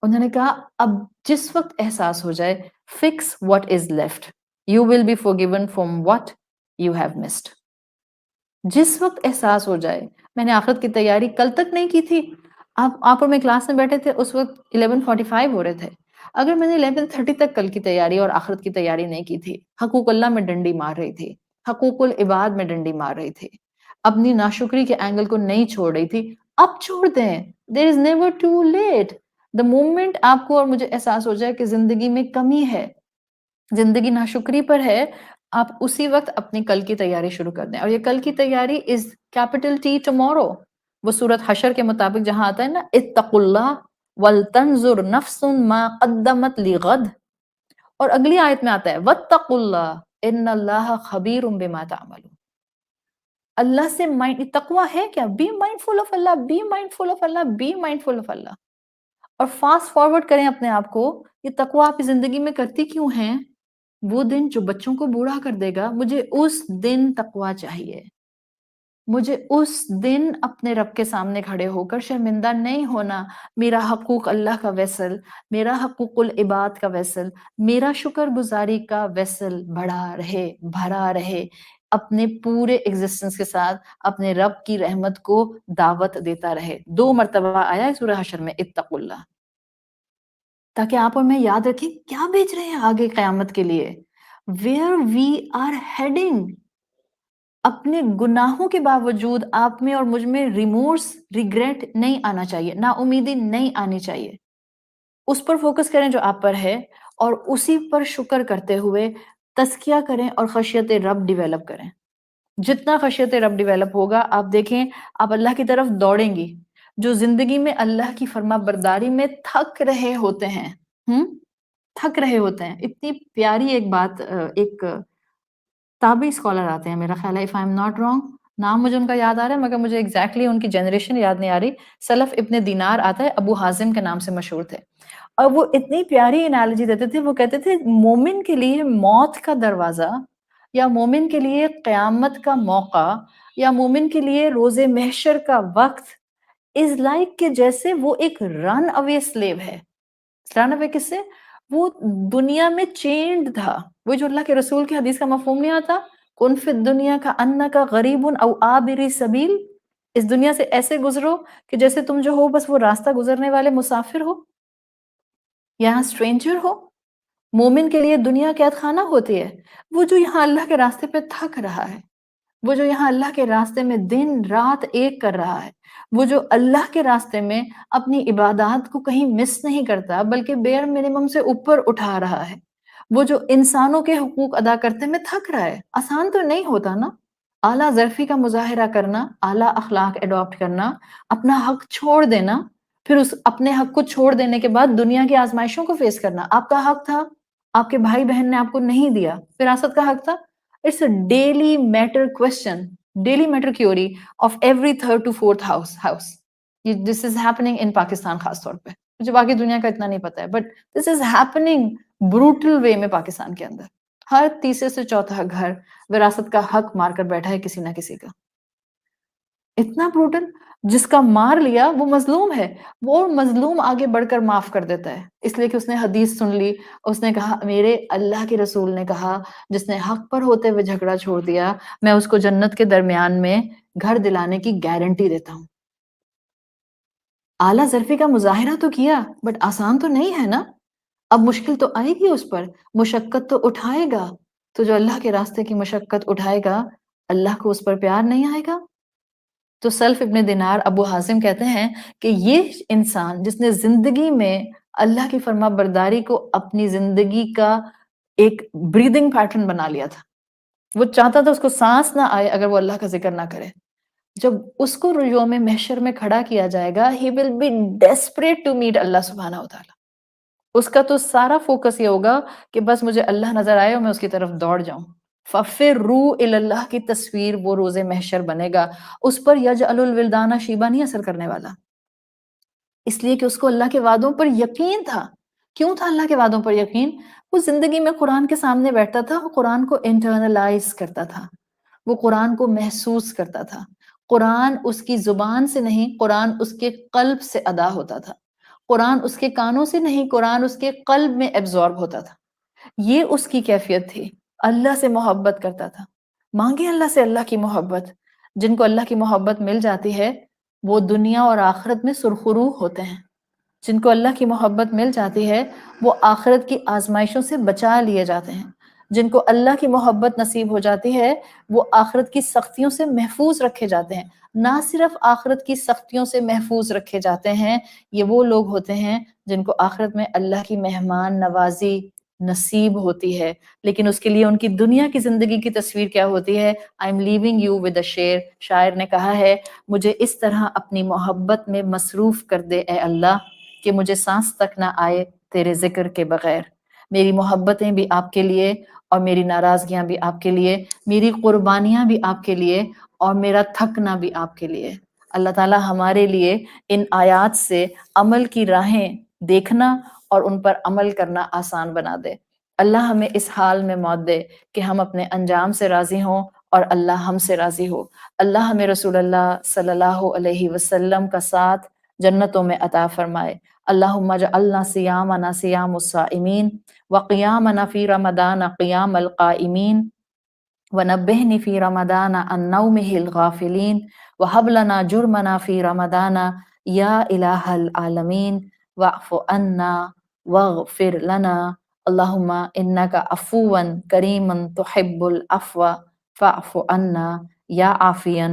A: انہوں نے کہا اب جس وقت احساس ہو جائے fix what is left, you will be forgiven from what you have missed. جس وقت احساس ہو جائے, میں نے آخرت کی تیاری کل تک نہیں کی تھی, آپ اور میں کلاس میں بیٹھے تھے اس وقت 11:45 ہو رہے تھے, اگر میں نے 11:30 تک کل کی تیاری اور آخرت کی تیاری نہیں کی تھی, حقوق اللہ میں ڈنڈی مار رہی تھی, حقوق العباد میں ڈنڈی مار رہی تھی, اپنی ناشکری کے اینگل کو نہیں چھوڑ رہی تھی, اب چھوڑ دیں. there is never too late. the moment آپ کو اور مجھے احساس ہو جائے کہ زندگی میں کمی ہے, زندگی ناشکری پر ہے, آپ اسی وقت اپنی کل کی تیاری شروع کر دیں. اور یہ کل کی تیاری از کیپٹل ٹی ٹمورو. وہ سورت حشر کے مطابق جہاں آتا ہے نا اتقوا اللہ ولتنظر نفس ما قدمت لغد, اور اگلی آیت میں آتا ہے واتقوا اللہ ان اللہ خبیر بما تعملون. اللہ سے تقویٰ ہے کیا؟ Be mindful of Allah, be mindful of Allah, be mindful of Allah. اور فاسٹ فارورڈ کریں اپنے آپ کو, یہ تقویٰ آپ کی زندگی میں کرتی کیوں ہیں؟ وہ دن جو بچوں کو بوڑھا کر دے گا, مجھے اس دن تقویٰ چاہیے. مجھے اس دن اپنے رب کے سامنے کھڑے ہو کر شرمندہ نہیں ہونا. میرا حقوق اللہ کا ویسل, میرا حقوق العباد کا ویسل, میرا شکر گزاری کا ویسل بڑھا رہے, بھرا رہے, اپنے پورے ایگزسٹنس کے ساتھ اپنے رب کی رحمت کو دعوت دیتا رہے. 2 مرتبہ آیا ہے سورہ حشر میں اتقوا اللہ, تاکہ آپ اور میں یاد رکھیں کیا بھیج رہے ہیں آگے قیامت کے لیے. where we are heading. اپنے گناہوں کے باوجود آپ میں اور مجھ میں ریمورس, ریگریٹ نہیں آنا چاہیے, نا امیدی نہیں آنی چاہیے. اس پر فوکس کریں جو آپ پر ہے, اور اسی پر شکر کرتے ہوئے تزکیہ کریں اور خشیت رب ڈیویلپ کریں. جتنا خشیت رب ڈیویلپ ہوگا آپ دیکھیں آپ اللہ کی طرف دوڑیں گی. جو زندگی میں اللہ کی فرما برداری میں تھک رہے ہوتے ہیں, تھک رہے ہوتے ہیں. اتنی پیاری ایک بات, ایک تابعی اسکالر آتے ہیں, میرا خیال ہے if I am not wrong, نام مجھے ان کا یاد آ رہا ہے مگر مجھے ایگزیکٹلی ان کی جنریشن یاد نہیں آ رہی. سلف ابن دینار آتا ہے, ابو حازم کے نام سے مشہور تھے, اور وہ اتنی پیاری انالوجی دیتے تھے. وہ کہتے تھے مومن کے لیے موت کا دروازہ, یا مومن کے لیے قیامت کا موقع, یا مومن کے لیے روز محشر کا وقت از لائک کہ جیسے وہ ایک رن اوے سلیو ہے. رن اوے کس سے؟ وہ دنیا میں چینڈ تھا. وہ جو اللہ کے رسول کی حدیث کا مفہوم نہیں آتا, کن فی الدنیا کا انکا غریب او عابر سبیل, اس دنیا سے ایسے گزرو کہ جیسے تم جو ہو بس وہ راستہ گزرنے والے مسافر ہو. یہاں اسٹرینجر ہو. مومن کے لیے دنیا قید خانہ ہوتی ہے. وہ جو یہاں اللہ کے راستے پہ تھک رہا ہے، وہ جو یہاں اللہ کے راستے میں دن رات ایک کر رہا ہے، وہ جو اللہ کے راستے میں اپنی عبادات کو کہیں مس نہیں کرتا بلکہ بیئر منیمم سے اوپر اٹھا رہا ہے، وہ جو انسانوں کے حقوق ادا کرتے میں تھک رہا ہے. آسان تو نہیں ہوتا نا. اعلیٰ ظرفی کا مظاہرہ کرنا، اعلیٰ اخلاق اڈاپٹ کرنا، اپنا حق چھوڑ دینا، پھر اس اپنے حق کو چھوڑ دینے کے بعد دنیا کی آزمائشوں کو فیس کرنا. آپ کا حق تھا، آپ کے بھائی بہن نے آپ کو نہیں دیا، وراثت کا حق تھا. It's a daily matter question, daily matter query of every third to fourth house. This is happening in Pakistan خاص طور پہ. مجھے باقی دنیا کا اتنا نہیں پتا ہے, but this is happening brutal way میں پاکستان کے اندر. ہر تیسرے سے چوتھا گھر وراثت کا حق مار کر بیٹھا ہے کسی نہ کسی کا. اتنا بروٹل. جس کا مار لیا وہ مظلوم ہے، وہ مظلوم آگے بڑھ کر معاف کر دیتا ہے اس لیے کہ اس نے حدیث سن لی. اس نے کہا میرے اللہ کے رسول نے کہا جس نے حق پر ہوتے ہوئے جھگڑا چھوڑ دیا میں اس کو جنت کے درمیان میں گھر دلانے کی گارنٹی دیتا ہوں. اعلیٰ ظرفی کا مظاہرہ تو کیا بٹ آسان تو نہیں ہے نا. اب مشکل تو آئے گی اس پر، مشقت تو اٹھائے گا. تو جو اللہ کے راستے کی مشقت اٹھائے گا اللہ کو اس پر پیار نہیں آئے گا. تو سلف ابن دینار ابو حازم کہتے ہیں کہ یہ انسان جس نے زندگی میں اللہ کی فرما برداری کو اپنی زندگی کا ایک بریدنگ پیٹرن بنا لیا تھا، وہ چاہتا تھا اس کو سانس نہ آئے اگر وہ اللہ کا ذکر نہ کرے. جب اس کو یوم محشر میں کھڑا کیا جائے گا he will be desperate to meet اللہ سبحانہ و تعالیٰ. اس کا تو سارا فوکس یہ ہوگا کہ بس مجھے اللہ نظر آئے اور میں اس کی طرف دوڑ جاؤں. فَفِرُّوا إِلَى اللَّهِ کی تصویر وہ روز محشر بنے گا. اس پر یجعل الولدان شیبا نہیں اثر کرنے والا، اس لیے کہ اس کو اللہ کے وعدوں پر یقین تھا. کیوں تھا اللہ کے وعدوں پر یقین؟ وہ زندگی میں قرآن کے سامنے بیٹھتا تھا، وہ قرآن کو انٹرنلائز کرتا تھا، وہ قرآن کو محسوس کرتا تھا. قرآن اس کی زبان سے نہیں، قرآن اس کے قلب سے ادا ہوتا تھا. قرآن اس کے کانوں سے نہیں، قرآن اس کے قلب میں ایبزارب ہوتا تھا. یہ اس کی کیفیت تھی. اللہ سے محبت کرتا تھا. مانگے اللہ سے اللہ کی محبت. جن کو اللہ کی محبت مل جاتی ہے وہ دنیا اور آخرت میں سرخرو ہوتے ہیں. جن کو اللہ کی محبت مل جاتی ہے وہ آخرت کی آزمائشوں سے بچا لیے جاتے ہیں. جن کو اللہ کی محبت نصیب ہو جاتی ہے وہ آخرت کی سختیوں سے محفوظ رکھے جاتے ہیں. نہ صرف آخرت کی سختیوں سے محفوظ رکھے جاتے ہیں، یہ وہ لوگ ہوتے ہیں جن کو آخرت میں اللہ کی مہمان نوازی نصیب ہوتی ہے. لیکن اس کے لیے ان کی دنیا کی زندگی کی تصویر کیا ہوتی ہے؟ I am leaving you with a شعر. شاعر نے کہا ہے مجھے اس طرح اپنی محبت میں مصروف کر دے اے اللہ کہ مجھے سانس تک نہ آئے تیرے ذکر کے بغیر. میری محبتیں بھی آپ کے لیے اور میری ناراضگیاں بھی آپ کے لیے، میری قربانیاں بھی آپ کے لیے اور میرا تھکنا بھی آپ کے لیے. اللہ تعالیٰ ہمارے لیے ان آیات سے عمل کی راہیں دیکھنا اور ان پر عمل کرنا آسان بنا دے. اللہ ہمیں اس حال میں موت دے کہ ہم اپنے انجام سے راضی ہوں اور اللہ ہم سے راضی ہو. اللہ ہمیں رسول اللہ صلی اللہ علیہ وسلم کا ساتھ جنتوں میں عطا فرمائے. اللہم اجعلنا صیامنا صیام الصائمین وقیامنا فی رمضان قیام القائمین ونبہنی فی رمضان عن نومہ الغافلین وہب لنا جرمنا فی رمضان یا الہ العالمین واعف عنا واغفر لنا. اللہم انکا عفوا کریما تحب العفو فاعف عنا یا عافیا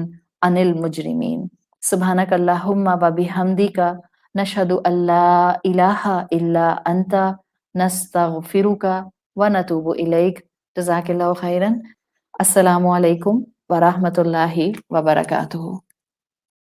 A: عن المجرمین. سبحانک اللہم و بحمدک نشہد ان لا الہ الا انت نستغفرک ونتوب الیک. جزاک اللہ خیرا. السلام علیکم ورحمۃ اللہ وبرکاتہ.